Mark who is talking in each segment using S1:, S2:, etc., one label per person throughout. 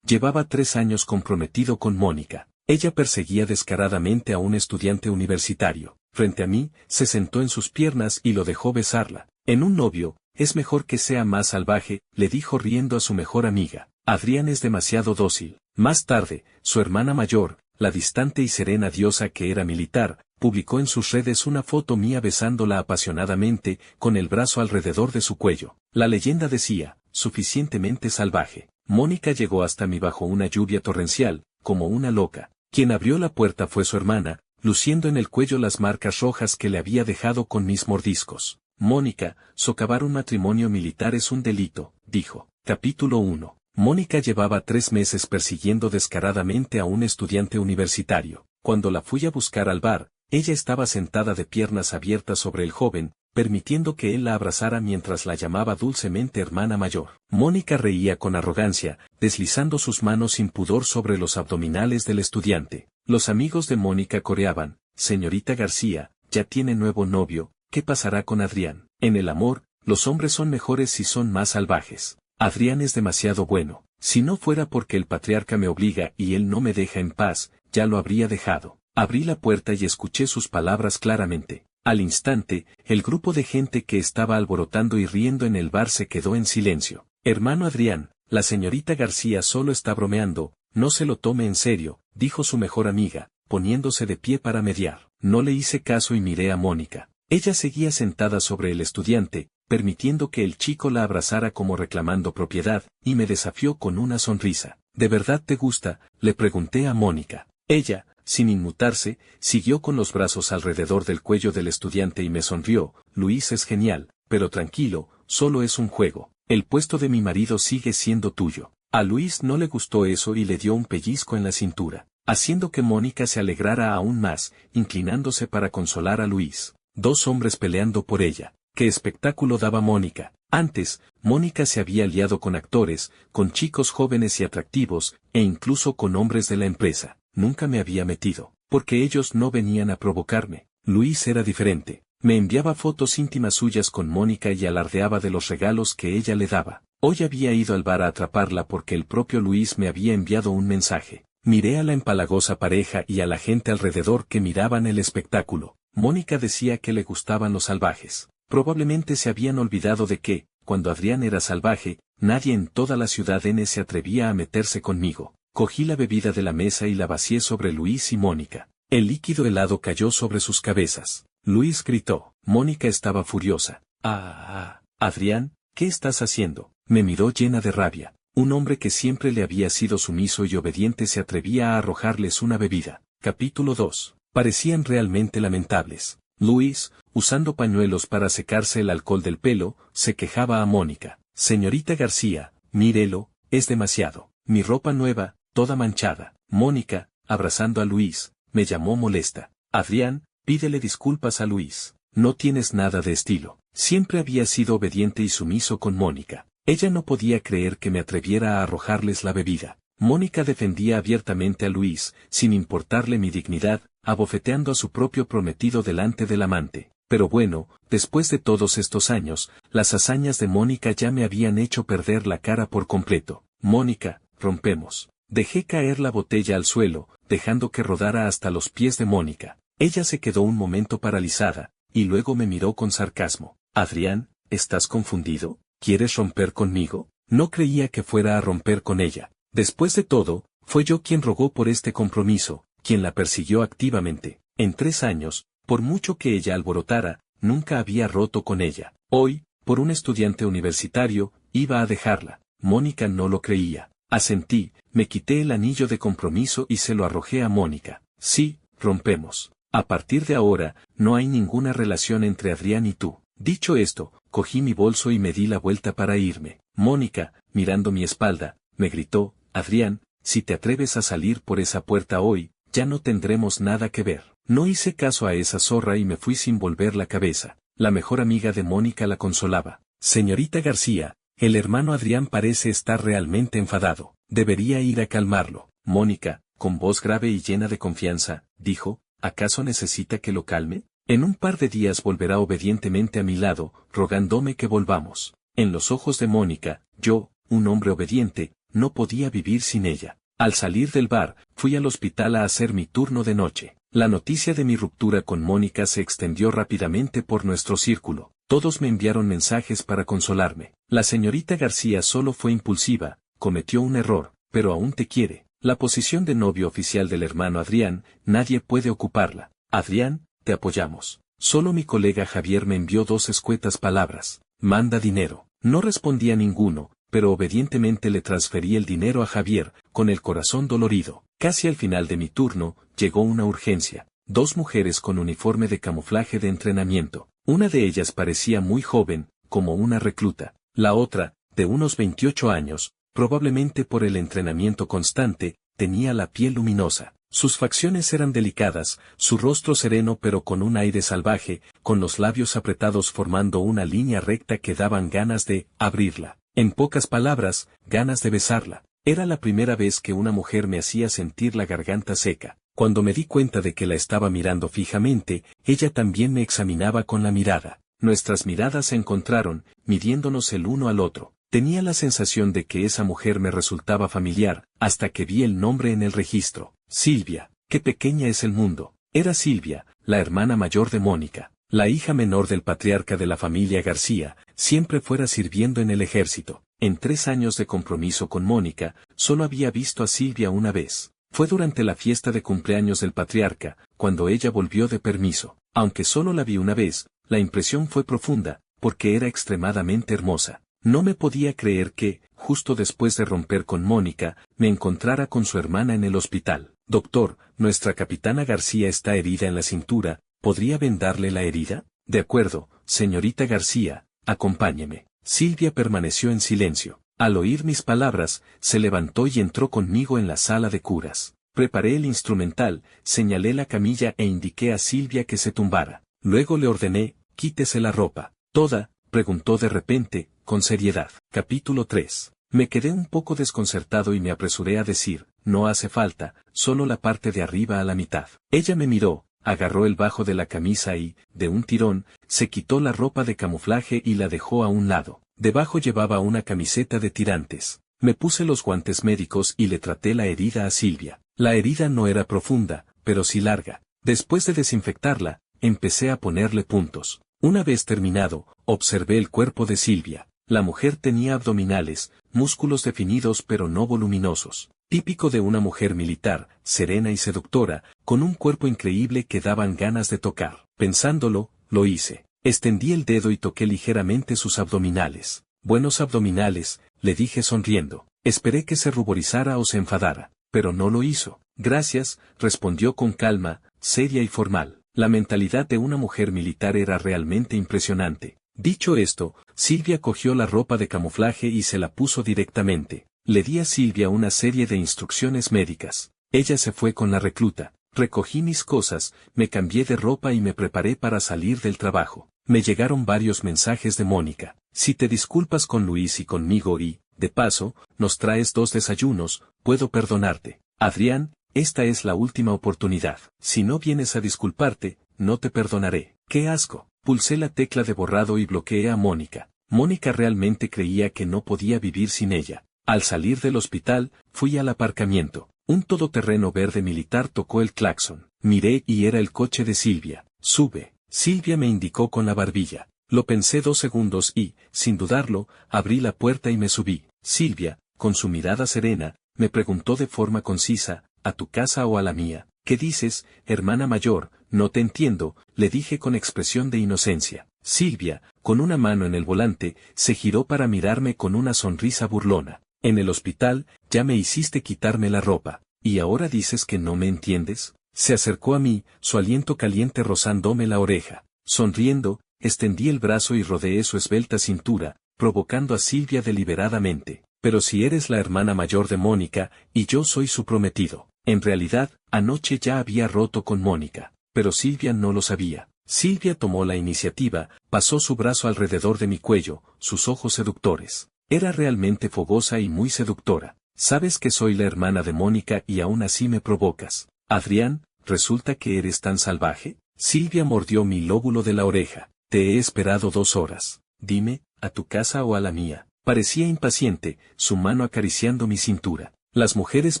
S1: Llevaba 3 años comprometido con Mónica. Ella perseguía descaradamente a un estudiante universitario. Frente a mí, se sentó en sus piernas y lo dejó besarla. En un novio, es mejor que sea más salvaje, le dijo riendo a su mejor amiga. Adrián es demasiado dócil. Más tarde, su hermana mayor, la distante y serena diosa que era militar, publicó en sus redes una foto mía besándola apasionadamente, con el brazo alrededor de su cuello. La leyenda decía, suficientemente salvaje. Mónica llegó hasta mí bajo una lluvia torrencial, como una loca. Quien abrió la puerta fue su hermana, luciendo en el cuello las marcas rojas que le había dejado con mis mordiscos. Mónica, socavar un matrimonio militar es un delito, dijo. Capítulo 1. Mónica llevaba 3 meses persiguiendo descaradamente a un estudiante universitario. Cuando la fui a buscar al bar, ella estaba sentada de piernas abiertas sobre el joven, permitiendo que él la abrazara mientras la llamaba dulcemente hermana mayor. Mónica reía con arrogancia, deslizando sus manos sin pudor sobre los abdominales del estudiante. Los amigos de Mónica coreaban, señorita García, ya tiene nuevo novio, ¿qué pasará con Adrián? En el amor, los hombres son mejores si son más salvajes. Adrián es demasiado bueno. Si no fuera porque el patriarca me obliga y él no me deja en paz, ya lo habría dejado. Abrí la puerta y escuché sus palabras claramente. Al instante, el grupo de gente que estaba alborotando y riendo en el bar se quedó en silencio. Hermano Adrián, la señorita García solo está bromeando, no se lo tome en serio, dijo su mejor amiga, poniéndose de pie para mediar. No le hice caso y miré a Mónica. Ella seguía sentada sobre el estudiante, permitiendo que el chico la abrazara como reclamando propiedad, y me desafió con una sonrisa. ¿De verdad te gusta?, le pregunté a Mónica. Ella, sin inmutarse, siguió con los brazos alrededor del cuello del estudiante y me sonrió. Luis es genial, pero tranquilo, solo es un juego. El puesto de mi marido sigue siendo tuyo. A Luis no le gustó eso y le dio un pellizco en la cintura, haciendo que Mónica se alegrara aún más, inclinándose para consolar a Luis. 2 hombres peleando por ella. ¿Qué espectáculo daba Mónica? Antes, Mónica se había liado con actores, con chicos jóvenes y atractivos, e incluso con hombres de la empresa. Nunca me había metido, porque ellos no venían a provocarme. Luis era diferente. Me enviaba fotos íntimas suyas con Mónica y alardeaba de los regalos que ella le daba. Hoy había ido al bar a atraparla porque el propio Luis me había enviado un mensaje. Miré a la empalagosa pareja y a la gente alrededor que miraban el espectáculo. Mónica decía que le gustaban los salvajes. Probablemente se habían olvidado de que, cuando Adrián era salvaje, nadie en toda la ciudad N se atrevía a meterse conmigo. Cogí la bebida de la mesa y la vacié sobre Luis y Mónica. El líquido helado cayó sobre sus cabezas. Luis gritó. Mónica estaba furiosa. Adrián, ¿qué estás haciendo? Me miró llena de rabia. Un hombre que siempre le había sido sumiso y obediente se atrevía a arrojarles una bebida. Capítulo 2. Parecían realmente lamentables. Luis, usando pañuelos para secarse el alcohol del pelo, se quejaba a Mónica. Señorita García, mírelo, es demasiado. Mi ropa nueva, toda manchada. Mónica, abrazando a Luis, me llamó molesta. Adrián, pídele disculpas a Luis. No tienes nada de estilo. Siempre había sido obediente y sumiso con Mónica. Ella no podía creer que me atreviera a arrojarles la bebida. Mónica defendía abiertamente a Luis, sin importarle mi dignidad, abofeteando a su propio prometido delante del amante. Pero bueno, después de todos estos años, las hazañas de Mónica ya me habían hecho perder la cara por completo. Mónica, rompemos. Dejé caer la botella al suelo, dejando que rodara hasta los pies de Mónica. Ella se quedó un momento paralizada, y luego me miró con sarcasmo. Adrián, ¿estás confundido? ¿Quieres romper conmigo? No creía que fuera a romper con ella. Después de todo, fue yo quien rogó por este compromiso, quien la persiguió activamente. En 3 años, por mucho que ella alborotara, nunca había roto con ella. Hoy, por un estudiante universitario, iba a dejarla. Mónica no lo creía. Asentí, me quité el anillo de compromiso y se lo arrojé a Mónica. Sí, rompemos. A partir de ahora, no hay ninguna relación entre Adrián y tú. Dicho esto, cogí mi bolso y me di la vuelta para irme. Mónica, mirando mi espalda, me gritó, Adrián, si te atreves a salir por esa puerta hoy, ya no tendremos nada que ver. No hice caso a esa zorra y me fui sin volver la cabeza. La mejor amiga de Mónica la consolaba. Señorita García, el hermano Adrián parece estar realmente enfadado. Debería ir a calmarlo. Mónica, con voz grave y llena de confianza, dijo, ¿acaso necesita que lo calme? En un par de días volverá obedientemente a mi lado, rogándome que volvamos. En los ojos de Mónica, yo, un hombre obediente, no podía vivir sin ella. Al salir del bar, fui al hospital a hacer mi turno de noche. La noticia de mi ruptura con Mónica se extendió rápidamente por nuestro círculo. Todos me enviaron mensajes para consolarme. La señorita García solo fue impulsiva, cometió un error, pero aún te quiere. La posición de novio oficial del hermano Adrián, nadie puede ocuparla. Adrián, te apoyamos. Solo mi colega Javier me envió 2 escuetas palabras. Manda dinero. No respondí a ninguno, pero obedientemente le transferí el dinero a Javier, con el corazón dolorido. Casi al final de mi turno, llegó una urgencia. 2 mujeres con uniforme de camuflaje de entrenamiento. Una de ellas parecía muy joven, como una recluta. La otra, de unos 28 años, probablemente por el entrenamiento constante, tenía la piel luminosa. Sus facciones eran delicadas, su rostro sereno pero con un aire salvaje, con los labios apretados formando una línea recta que daban ganas de abrirla. En pocas palabras, ganas de besarla. Era la primera vez que una mujer me hacía sentir la garganta seca. Cuando me di cuenta de que la estaba mirando fijamente, ella también me examinaba con la mirada. Nuestras miradas se encontraron, midiéndonos el uno al otro. Tenía la sensación de que esa mujer me resultaba familiar, hasta que vi el nombre en el registro. Silvia, qué pequeña es el mundo. Era Silvia, la hermana mayor de Mónica, la hija menor del patriarca de la familia García, siempre fuera sirviendo en el ejército. En 3 años de compromiso con Mónica, solo había visto a Silvia una vez. Fue durante la fiesta de cumpleaños del patriarca, cuando ella volvió de permiso. Aunque solo la vi una vez, la impresión fue profunda, porque era extremadamente hermosa. No me podía creer que, justo después de romper con Mónica, me encontrara con su hermana en el hospital. Doctor, nuestra capitana García está herida en la cintura, ¿podría vendarle la herida? De acuerdo, señorita García, acompáñeme. Silvia permaneció en silencio. Al oír mis palabras, se levantó y entró conmigo en la sala de curas. Preparé el instrumental, señalé la camilla e indiqué a Silvia que se tumbara. Luego le ordené, quítese la ropa. ¿Toda? Preguntó de repente, con seriedad. Capítulo 3. Me quedé un poco desconcertado y me apresuré a decir, no hace falta, solo la parte de arriba a la mitad. Ella me miró, agarró el bajo de la camisa y, de un tirón, se quitó la ropa de camuflaje y la dejó a un lado. Debajo llevaba una camiseta de tirantes. Me puse los guantes médicos y le traté la herida a Silvia. La herida no era profunda, pero sí larga. Después de desinfectarla, empecé a ponerle puntos. Una vez terminado, observé el cuerpo de Silvia. La mujer tenía abdominales, músculos definidos pero no voluminosos. Típico de una mujer militar, serena y seductora, con un cuerpo increíble que daban ganas de tocar. Pensándolo, lo hice. Extendí el dedo y toqué ligeramente sus abdominales. Buenos abdominales, le dije sonriendo. Esperé que se ruborizara o se enfadara, pero no lo hizo. Gracias, respondió con calma, seria y formal. La mentalidad de una mujer militar era realmente impresionante. Dicho esto, Silvia cogió la ropa de camuflaje y se la puso directamente. Le di a Silvia una serie de instrucciones médicas. Ella se fue con la recluta. Recogí mis cosas, me cambié de ropa y me preparé para salir del trabajo. Me llegaron varios mensajes de Mónica. Si te disculpas con Luis y conmigo y, de paso, nos traes 2 desayunos, puedo perdonarte. Adrián, esta es la última oportunidad. Si no vienes a disculparte, no te perdonaré. ¡Qué asco! Pulsé la tecla de borrado y bloqueé a Mónica. Mónica realmente creía que no podía vivir sin ella. Al salir del hospital, fui al aparcamiento. Un todoterreno verde militar tocó el claxon. Miré y era el coche de Silvia. Sube. Silvia me indicó con la barbilla. Lo pensé 2 segundos y, sin dudarlo, abrí la puerta y me subí. Silvia, con su mirada serena, me preguntó de forma concisa, ¿a tu casa o a la mía? ¿Qué dices, hermana mayor? No te entiendo, le dije con expresión de inocencia. Silvia, con una mano en el volante, se giró para mirarme con una sonrisa burlona. En el hospital, ya me hiciste quitarme la ropa, ¿y ahora dices que no me entiendes? Se acercó a mí, su aliento caliente rozándome la oreja. Sonriendo, extendí el brazo y rodeé su esbelta cintura, provocando a Silvia deliberadamente. Pero si eres la hermana mayor de Mónica, y yo soy su prometido. En realidad, anoche ya había roto con Mónica, pero Silvia no lo sabía. Silvia tomó la iniciativa, pasó su brazo alrededor de mi cuello, sus ojos seductores. Era realmente fogosa y muy seductora. Sabes que soy la hermana de Mónica y aún así me provocas. Adrián, ¿resulta que eres tan salvaje? Silvia mordió mi lóbulo de la oreja. Te he esperado 2 horas. Dime, ¿a tu casa o a la mía? Parecía impaciente, su mano acariciando mi cintura. Las mujeres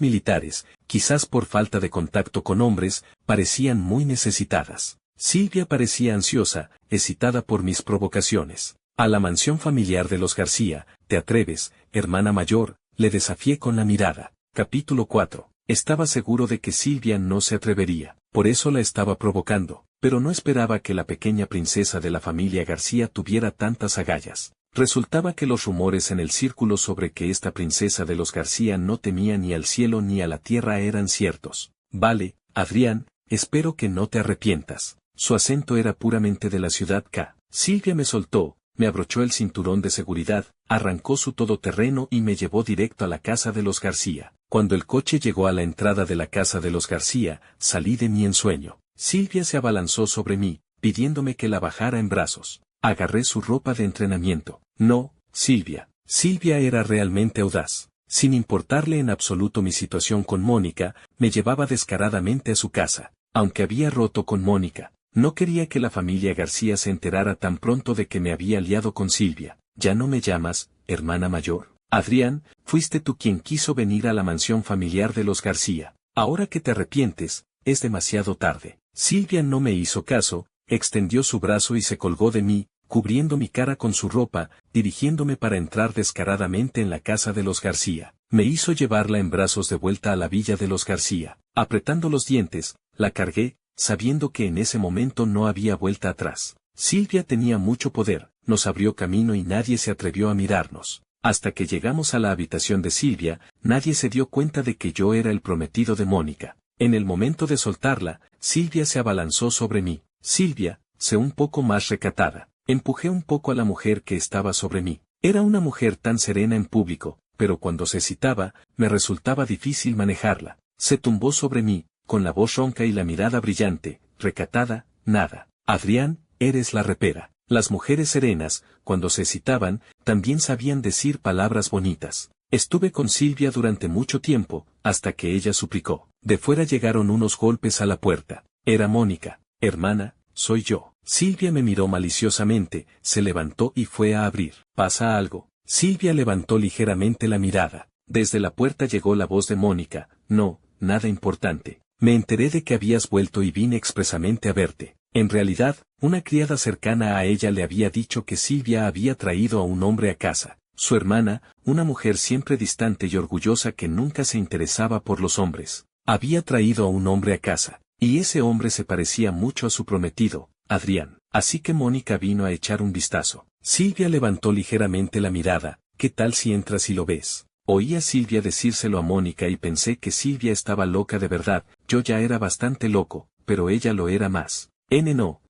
S1: militares, quizás por falta de contacto con hombres, parecían muy necesitadas. Silvia parecía ansiosa, excitada por mis provocaciones. A la mansión familiar de los García, ¿te atreves, hermana mayor?, le desafié con la mirada. Capítulo 4. Estaba seguro de que Silvia no se atrevería, por eso la estaba provocando, pero no esperaba que la pequeña princesa de la familia García tuviera tantas agallas. Resultaba que los rumores en el círculo sobre que esta princesa de los García no temía ni al cielo ni a la tierra eran ciertos. Vale, Adrián, espero que no te arrepientas. Su acento era puramente de la ciudad K. Silvia me soltó, me abrochó el cinturón de seguridad, arrancó su todoterreno y me llevó directo a la casa de los García. Cuando el coche llegó a la entrada de la casa de los García, salí de mi ensueño. Silvia se abalanzó sobre mí, pidiéndome que la bajara en brazos. Agarré su ropa de entrenamiento. No, Silvia. Silvia era realmente audaz. Sin importarle en absoluto mi situación con Mónica, me llevaba descaradamente a su casa. Aunque había roto con Mónica, no quería que la familia García se enterara tan pronto de que me había liado con Silvia. ¿Ya no me llamas, hermana mayor? Adrián, fuiste tú quien quiso venir a la mansión familiar de los García. Ahora que te arrepientes, es demasiado tarde. Silvia no me hizo caso, extendió su brazo y se colgó de mí, cubriendo mi cara con su ropa, dirigiéndome para entrar descaradamente en la casa de los García. Me hizo llevarla en brazos de vuelta a la villa de los García. Apretando los dientes, la cargué, sabiendo que en ese momento no había vuelta atrás. Silvia tenía mucho poder, nos abrió camino y nadie se atrevió a mirarnos. Hasta que llegamos a la habitación de Silvia, nadie se dio cuenta de que yo era el prometido de Mónica. En el momento de soltarla, Silvia se abalanzó sobre mí. Silvia, sé un poco más recatada. Empujé un poco a la mujer que estaba sobre mí. Era una mujer tan serena en público, pero cuando se excitaba, me resultaba difícil manejarla. Se tumbó sobre mí, con la voz ronca y la mirada brillante, recatada, nada. Adrián, eres la repera. Las mujeres serenas, cuando se excitaban, también sabían decir palabras bonitas. Estuve con Silvia durante mucho tiempo, hasta que ella suplicó. De fuera llegaron unos golpes a la puerta. Era Mónica. Hermana, soy yo. Silvia me miró maliciosamente, se levantó y fue a abrir. ¿Pasa algo? Silvia levantó ligeramente la mirada. Desde la puerta llegó la voz de Mónica. No, nada importante. Me enteré de que habías vuelto y vine expresamente a verte. En realidad, una criada cercana a ella le había dicho que Silvia había traído a un hombre a casa. Su hermana, una mujer siempre distante y orgullosa que nunca se interesaba por los hombres, había traído a un hombre a casa, y ese hombre se parecía mucho a su prometido, Adrián. Así que Mónica vino a echar un vistazo. Silvia levantó ligeramente la mirada. ¿Qué tal si entras y lo ves? Oí a Silvia decírselo a Mónica y pensé que Silvia estaba loca de verdad. Yo ya era bastante loco, pero ella lo era más.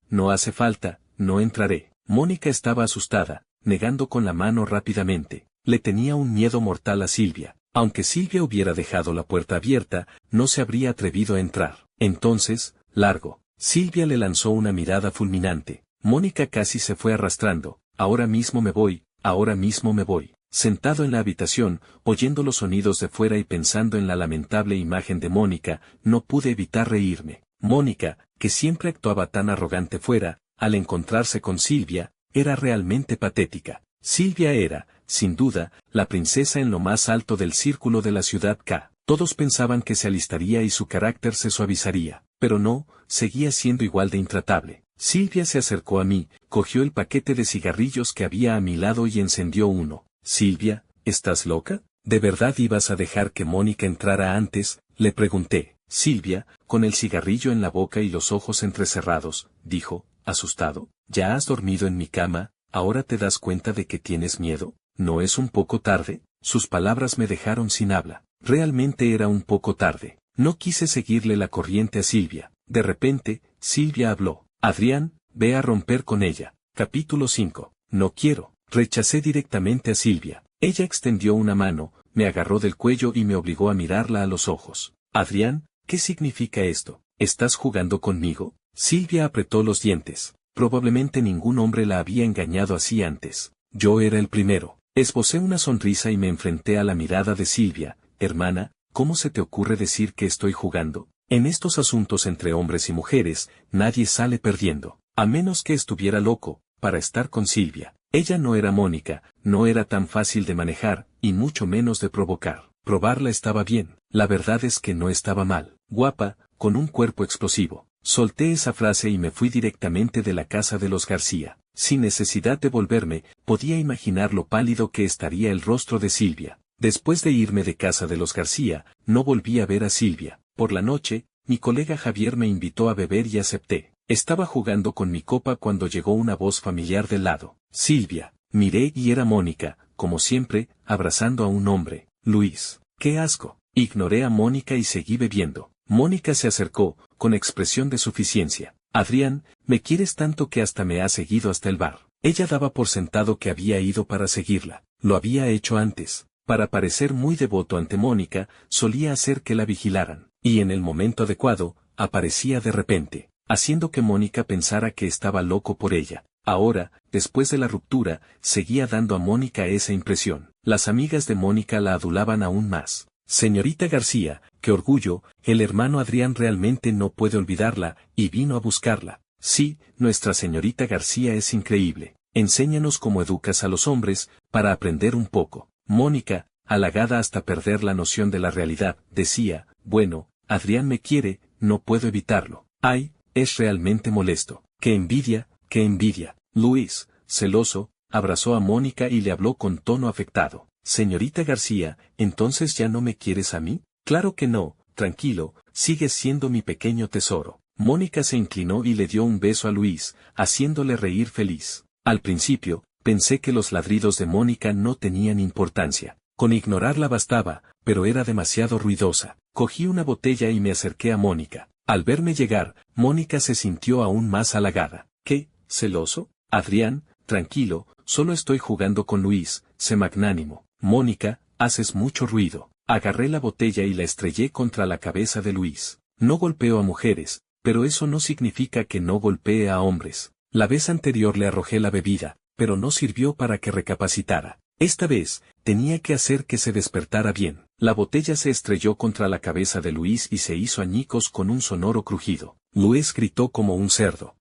S1: No hace falta, no entraré. Mónica estaba asustada, negando con la mano rápidamente. Le tenía un miedo mortal a Silvia. Aunque Silvia hubiera dejado la puerta abierta, no se habría atrevido a entrar. Entonces, largo. Silvia le lanzó una mirada fulminante. Mónica casi se fue arrastrando. Ahora mismo me voy, ahora mismo me voy. Sentado en la habitación, oyendo los sonidos de fuera y pensando en la lamentable imagen de Mónica, no pude evitar reírme. Mónica, que siempre actuaba tan arrogante fuera, al encontrarse con Silvia, era realmente patética. Silvia era, sin duda, la princesa en lo más alto del círculo de la ciudad K. Todos pensaban que se alistaría y su carácter se suavizaría, pero no, seguía siendo igual de intratable. Silvia se acercó a mí, cogió el paquete de cigarrillos que había a mi lado y encendió uno. Silvia, ¿estás loca? ¿De verdad ibas a dejar que Mónica entrara antes? Le pregunté. Silvia, con el cigarrillo en la boca y los ojos entrecerrados, dijo, asustado, ¿ya has dormido en mi cama? ¿Ahora te das cuenta de que tienes miedo? ¿No es un poco tarde? Sus palabras me dejaron sin habla. Realmente era un poco tarde. No quise seguirle la corriente a Silvia. De repente, Silvia habló. Adrián, ve a romper con ella. Capítulo 5. No quiero. Rechacé directamente a Silvia. Ella extendió una mano, me agarró del cuello y me obligó a mirarla a los ojos. Adrián, ¿qué significa esto? ¿Estás jugando conmigo? Silvia apretó los dientes. Probablemente ningún hombre la había engañado así antes. Yo era el primero. Esbocé una sonrisa y me enfrenté a la mirada de Silvia. Hermana, ¿cómo se te ocurre decir que estoy jugando? En estos asuntos entre hombres y mujeres, nadie sale perdiendo. A menos que estuviera loco, para estar con Silvia. Ella no era Mónica, no era tan fácil de manejar, y mucho menos de provocar. Probarla estaba bien, la verdad es que no estaba mal. Guapa, con un cuerpo explosivo. Solté esa frase y me fui directamente de la casa de los García. Sin necesidad de volverme, podía imaginar lo pálido que estaría el rostro de Silvia. Después de irme de casa de los García, no volví a ver a Silvia. Por la noche, mi colega Javier me invitó a beber y acepté. Estaba jugando con mi copa cuando llegó una voz familiar del lado. Silvia. Miré y era Mónica, como siempre, abrazando a un hombre. Luis. ¡Qué asco! Ignoré a Mónica y seguí bebiendo. Mónica se acercó, con expresión de suficiencia. Adrián, me quieres tanto que hasta me has seguido hasta el bar. Ella daba por sentado que había ido para seguirla. Lo había hecho antes. Para parecer muy devoto ante Mónica, solía hacer que la vigilaran. Y en el momento adecuado, aparecía de repente, haciendo que Mónica pensara que estaba loco por ella. Ahora, después de la ruptura, seguía dando a Mónica esa impresión. Las amigas de Mónica la adulaban aún más. Señorita García, qué orgullo, el hermano Adrián realmente no puede olvidarla, y vino a buscarla. Sí, nuestra señorita García es increíble. Enséñanos cómo educas a los hombres, para aprender un poco. Mónica, halagada hasta perder la noción de la realidad, decía, bueno, Adrián me quiere, no puedo evitarlo. Ay, es realmente molesto. ¡Qué envidia, qué envidia! Luis, celoso, abrazó a Mónica y le habló con tono afectado. Señorita García, ¿entonces ya no me quieres a mí? Claro que no, tranquilo, sigues siendo mi pequeño tesoro. Mónica se inclinó y le dio un beso a Luis, haciéndole reír feliz. Al principio, pensé que los ladridos de Mónica no tenían importancia. Con ignorarla bastaba, pero era demasiado ruidosa. Cogí una botella y me acerqué a Mónica. Al verme llegar, Mónica se sintió aún más halagada. ¿Qué? ¿Celoso? Adrián, tranquilo, solo estoy jugando con Luis, sé magnánimo. Mónica, haces mucho ruido. Agarré la botella y la estrellé contra la cabeza de Luis. No golpeo a mujeres, pero eso no significa que no golpee a hombres. La vez anterior le arrojé la bebida, pero no sirvió para que recapacitara. Esta vez, tenía que hacer que se despertara bien. La botella se estrelló contra la cabeza de Luis y se hizo añicos con un sonoro crujido. Luis gritó como un cerdo.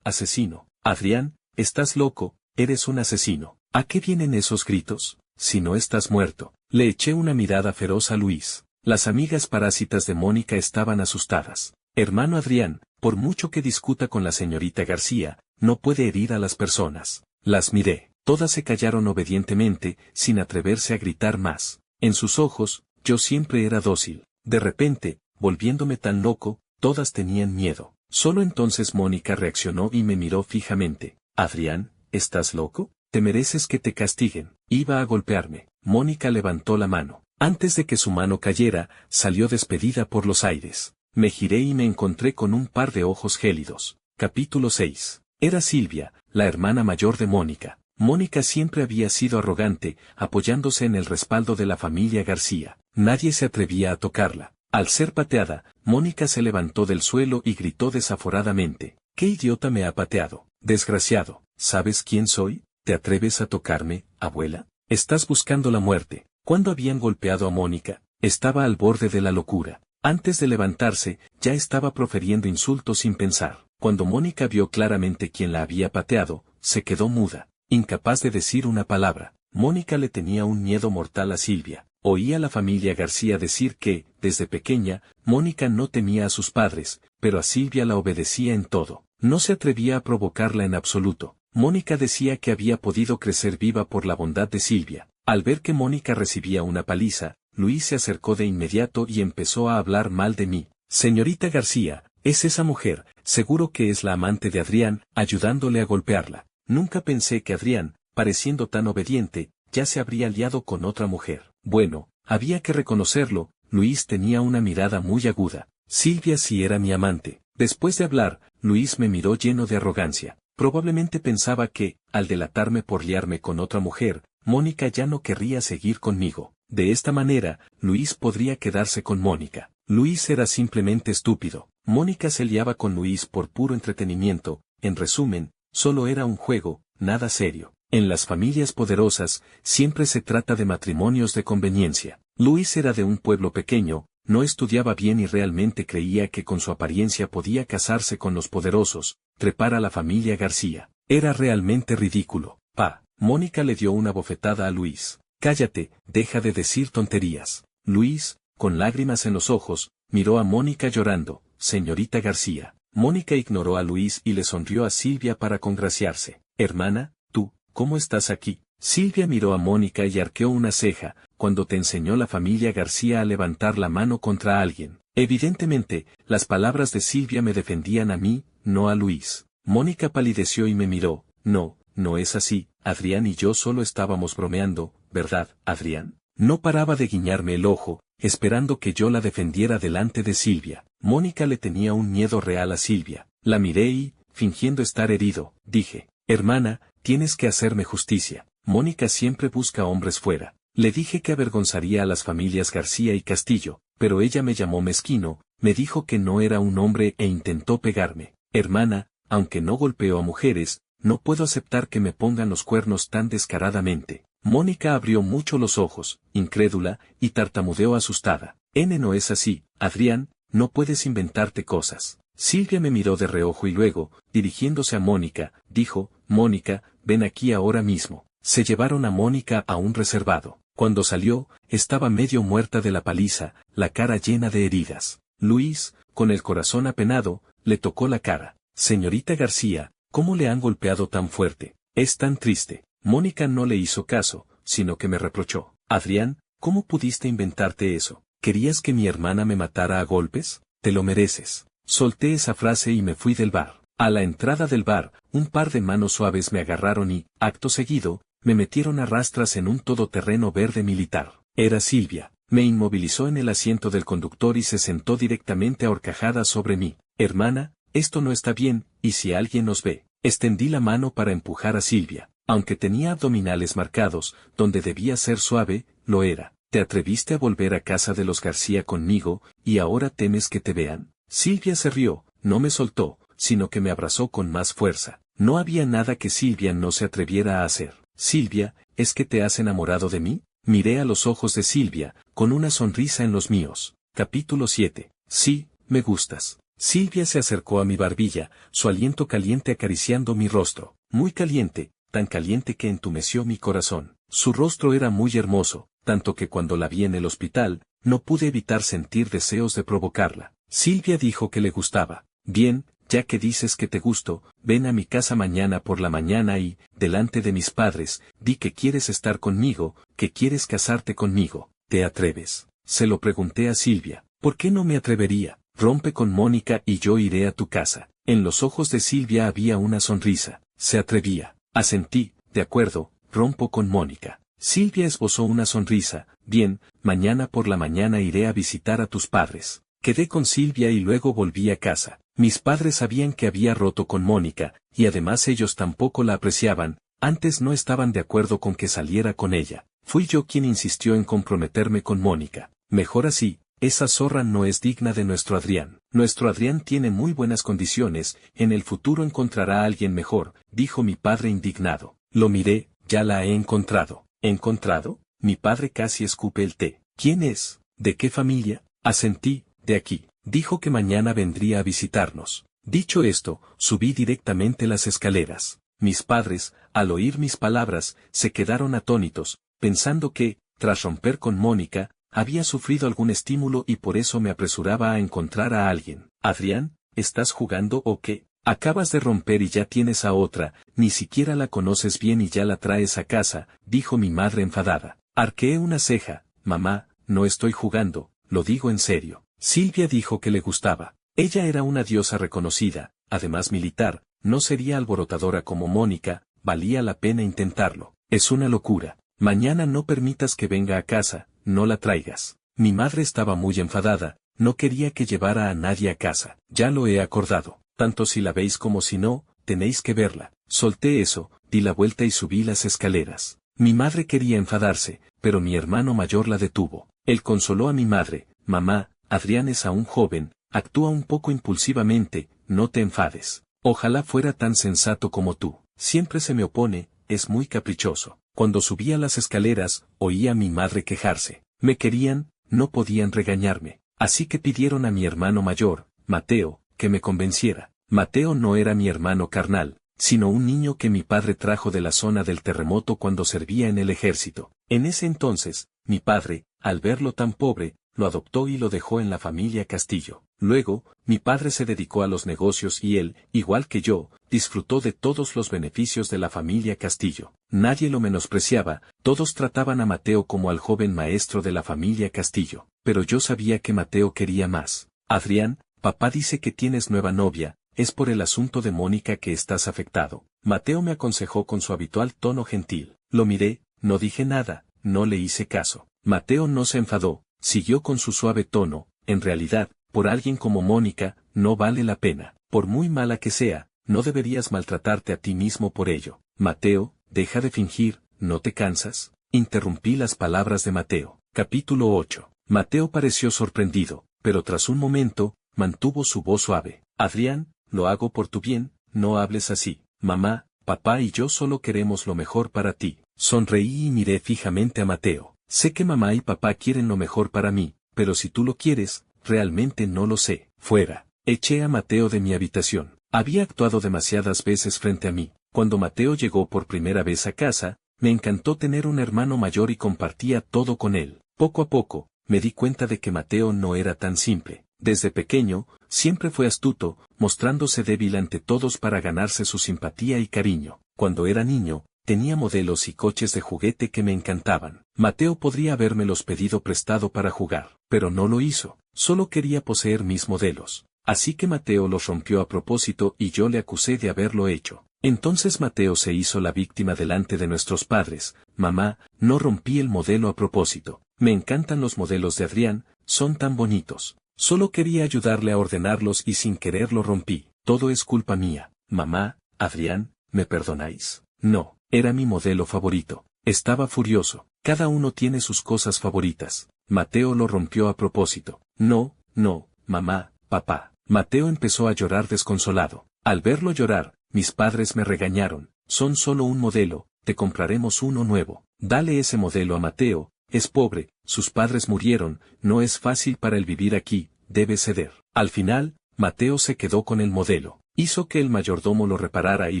S1: Asesino. Adrián, estás loco, eres un asesino. ¿A qué vienen esos gritos? Si no estás muerto. Le eché una mirada feroz a Luis. Las amigas parásitas de Mónica estaban asustadas. Hermano Adrián, por mucho que discuta con la señorita García, no puede herir a las personas. Las miré. Todas se callaron obedientemente, sin atreverse a gritar más. En sus ojos, yo siempre era dócil. De repente, volviéndome tan loco, todas tenían miedo. Solo entonces Mónica reaccionó y me miró fijamente. Adrián, ¿estás loco? Te mereces que te castiguen. Iba a golpearme. Mónica levantó la mano. Antes de que su mano cayera, salió despedida por los aires. Me giré y me encontré con un par de ojos gélidos. Capítulo 6. Era Silvia, la hermana mayor de Mónica. Mónica siempre había sido arrogante, apoyándose en el respaldo de la familia García. Nadie se atrevía a tocarla. Al ser pateada, Mónica se levantó del suelo y gritó desaforadamente. ¿Qué idiota me ha pateado? Desgraciado, ¿sabes quién soy? ¿Te atreves a tocarme, abuela? Estás buscando la muerte. Cuando habían golpeado a Mónica, estaba al borde de la locura. Antes de levantarse, ya estaba proferiendo insultos sin pensar. Cuando Mónica vio claramente quién la había pateado, se quedó muda, incapaz de decir una palabra. Mónica le tenía un miedo mortal a Silvia. Oía a la familia García decir que, desde pequeña, Mónica no temía a sus padres, pero a Silvia la obedecía en todo. No se atrevía a provocarla en absoluto. Mónica decía que había podido crecer viva por la bondad de Silvia. Al ver que Mónica recibía una paliza, Luis se acercó de inmediato y empezó a hablar mal de mí. Señorita García, es esa mujer, seguro que es la amante de Adrián, ayudándole a golpearla. Nunca pensé que Adrián, pareciendo tan obediente, ya se habría liado con otra mujer. Bueno, había que reconocerlo, Luis tenía una mirada muy aguda. Silvia sí era mi amante. Después de hablar, Luis me miró lleno de arrogancia. Probablemente pensaba que, al delatarme por liarme con otra mujer, Mónica ya no querría seguir conmigo. De esta manera, Luis podría quedarse con Mónica. Luis era simplemente estúpido. Mónica se liaba con Luis por puro entretenimiento. En resumen, solo era un juego, nada serio. En las familias poderosas, siempre se trata de matrimonios de conveniencia. Luis era de un pueblo pequeño, no estudiaba bien y realmente creía que con su apariencia podía casarse con los poderosos, trepar a la familia García. Era realmente ridículo. Pa. Mónica le dio una bofetada a Luis. Cállate, deja de decir tonterías. Luis, con lágrimas en los ojos, miró a Mónica llorando. Señorita García. Mónica ignoró a Luis y le sonrió a Silvia para congraciarse. Hermana, tú, ¿cómo estás aquí? Silvia miró a Mónica y arqueó una ceja, cuando te enseñó la familia García a levantar la mano contra alguien. Evidentemente, las palabras de Silvia me defendían a mí, no a Luis. Mónica palideció y me miró. No, no es así, Adrián y yo solo estábamos bromeando, ¿verdad, Adrián? No paraba de guiñarme el ojo, esperando que yo la defendiera delante de Silvia. Mónica le tenía un miedo real a Silvia. La miré y, fingiendo estar herido, dije, hermana, tienes que hacerme justicia. Mónica siempre busca hombres fuera. Le dije que avergonzaría a las familias García y Castillo, pero ella me llamó mezquino, me dijo que no era un hombre e intentó pegarme. Hermana, aunque no golpeo a mujeres, no puedo aceptar que me pongan los cuernos tan descaradamente. Mónica abrió mucho los ojos, incrédula, y tartamudeó asustada. No es así, Adrián, no puedes inventarte cosas. Silvia me miró de reojo y luego, dirigiéndose a Mónica, dijo, Mónica, ven aquí ahora mismo. Se llevaron a Mónica a un reservado. Cuando salió, estaba medio muerta de la paliza, la cara llena de heridas. Luis, con el corazón apenado, le tocó la cara. Señorita García, ¿cómo le han golpeado tan fuerte? Es tan triste. Mónica no le hizo caso, sino que me reprochó. Adrián, ¿cómo pudiste inventarte eso? ¿Querías que mi hermana me matara a golpes? Te lo mereces. Solté esa frase y me fui del bar. A la entrada del bar, un par de manos suaves me agarraron y, acto seguido, me metieron a rastras en un todoterreno verde militar. Era Silvia. Me inmovilizó en el asiento del conductor y se sentó directamente a horcajadas sobre mí. Hermana, esto no está bien, y si alguien nos ve. Extendí la mano para empujar a Silvia. Aunque tenía abdominales marcados, donde debía ser suave, lo era. Te atreviste a volver a casa de los García conmigo, y ahora temes que te vean. Silvia se rió, no me soltó, sino que me abrazó con más fuerza. No había nada que Silvia no se atreviera a hacer. Silvia, ¿es que te has enamorado de mí? Miré a los ojos de Silvia, con una sonrisa en los míos. Capítulo 7. Sí, me gustas. Silvia se acercó a mi barbilla, su aliento caliente acariciando mi rostro. Muy caliente, tan caliente que entumeció mi corazón. Su rostro era muy hermoso, tanto que cuando la vi en el hospital, no pude evitar sentir deseos de provocarla. Silvia dijo que le gustaba. Bien, ya que dices que te gusto, ven a mi casa mañana por la mañana y, delante de mis padres, di que quieres estar conmigo, que quieres casarte conmigo. ¿Te atreves? Se lo pregunté a Silvia. ¿Por qué no me atrevería? Rompe con Mónica y yo iré a tu casa. En los ojos de Silvia había una sonrisa. Se atrevía. Asentí, de acuerdo, rompo con Mónica. Silvia esbozó una sonrisa. Bien, mañana por la mañana iré a visitar a tus padres. Quedé con Silvia y luego volví a casa. Mis padres sabían que había roto con Mónica, y además ellos tampoco la apreciaban, antes no estaban de acuerdo con que saliera con ella. Fui yo quien insistió en comprometerme con Mónica. Mejor así, esa zorra no es digna de nuestro Adrián. Nuestro Adrián tiene muy buenas condiciones, en el futuro encontrará a alguien mejor, dijo mi padre indignado. Lo miré, ya la he encontrado. ¿Encontrado? Mi padre casi escupe el té. ¿Quién es? ¿De qué familia? Asentí, de aquí. Dijo que mañana vendría a visitarnos. Dicho esto, subí directamente las escaleras. Mis padres, al oír mis palabras, se quedaron atónitos, pensando que, tras romper con Mónica, había sufrido algún estímulo y por eso me apresuraba a encontrar a alguien. Adrián, ¿estás jugando o qué? Acabas de romper y ya tienes a otra, ni siquiera la conoces bien y ya la traes a casa, dijo mi madre enfadada. Arqueé una ceja. Mamá, no estoy jugando, lo digo en serio. Silvia dijo que le gustaba. Ella era una diosa reconocida, además militar, no sería alborotadora como Mónica, valía la pena intentarlo. Es una locura. Mañana no permitas que venga a casa, no la traigas. Mi madre estaba muy enfadada, no quería que llevara a nadie a casa. Ya lo he acordado. Tanto si la veis como si no, tenéis que verla. Solté eso, di la vuelta y subí las escaleras. Mi madre quería enfadarse, pero mi hermano mayor la detuvo. Él consoló a mi madre. Mamá, Adrián es aún joven, actúa un poco impulsivamente, no te enfades. Ojalá fuera tan sensato como tú. Siempre se me opone, es muy caprichoso. Cuando subía las escaleras, oía a mi madre quejarse. Me querían, no podían regañarme. Así que pidieron a mi hermano mayor, Mateo, que me convenciera. Mateo no era mi hermano carnal, sino un niño que mi padre trajo de la zona del terremoto cuando servía en el ejército. En ese entonces, mi padre, al verlo tan pobre, lo adoptó y lo dejó en la familia Castillo. Luego, mi padre se dedicó a los negocios y él, igual que yo, disfrutó de todos los beneficios de la familia Castillo. Nadie lo menospreciaba, todos trataban a Mateo como al joven maestro de la familia Castillo. Pero yo sabía que Mateo quería más. Adrián, papá dice que tienes nueva novia, es por el asunto de Mónica que estás afectado. Mateo me aconsejó con su habitual tono gentil. Lo miré, no dije nada, no le hice caso. Mateo no se enfadó, siguió con su suave tono, en realidad, por alguien como Mónica, no vale la pena, por muy mala que sea, no deberías maltratarte a ti mismo por ello. Mateo, deja de fingir, ¿no te cansas? Interrumpí las palabras de Mateo. Capítulo 8. Mateo pareció sorprendido, pero tras un momento, mantuvo su voz suave. Adrián, lo hago por tu bien, no hables así. Mamá, papá y yo solo queremos lo mejor para ti. Sonreí y miré fijamente a Mateo. Sé que mamá y papá quieren lo mejor para mí, pero si tú lo quieres, realmente no lo sé. Fuera. Eché a Mateo de mi habitación. Había actuado demasiadas veces frente a mí. Cuando Mateo llegó por primera vez a casa, me encantó tener un hermano mayor y compartía todo con él. Poco a poco, me di cuenta de que Mateo no era tan simple. Desde pequeño, siempre fue astuto, mostrándose débil ante todos para ganarse su simpatía y cariño. Cuando era niño, tenía modelos y coches de juguete que me encantaban. Mateo podría habérmelos pedido prestado para jugar, pero no lo hizo. Solo quería poseer mis modelos. Así que Mateo los rompió a propósito y yo le acusé de haberlo hecho. Entonces Mateo se hizo la víctima delante de nuestros padres. Mamá, no rompí el modelo a propósito. Me encantan los modelos de Adrián, son tan bonitos. Solo quería ayudarle a ordenarlos y sin querer lo rompí. Todo es culpa mía. Mamá, Adrián, ¿me perdonáis? No, era mi modelo favorito. Estaba furioso. Cada uno tiene sus cosas favoritas. Mateo lo rompió a propósito. No, no, mamá, papá. Mateo empezó a llorar desconsolado. Al verlo llorar, mis padres me regañaron. Son solo un modelo, te compraremos uno nuevo. Dale ese modelo a Mateo, es pobre, sus padres murieron, no es fácil para él vivir aquí, debe ceder. Al final, Mateo se quedó con el modelo. Hizo que el mayordomo lo reparara y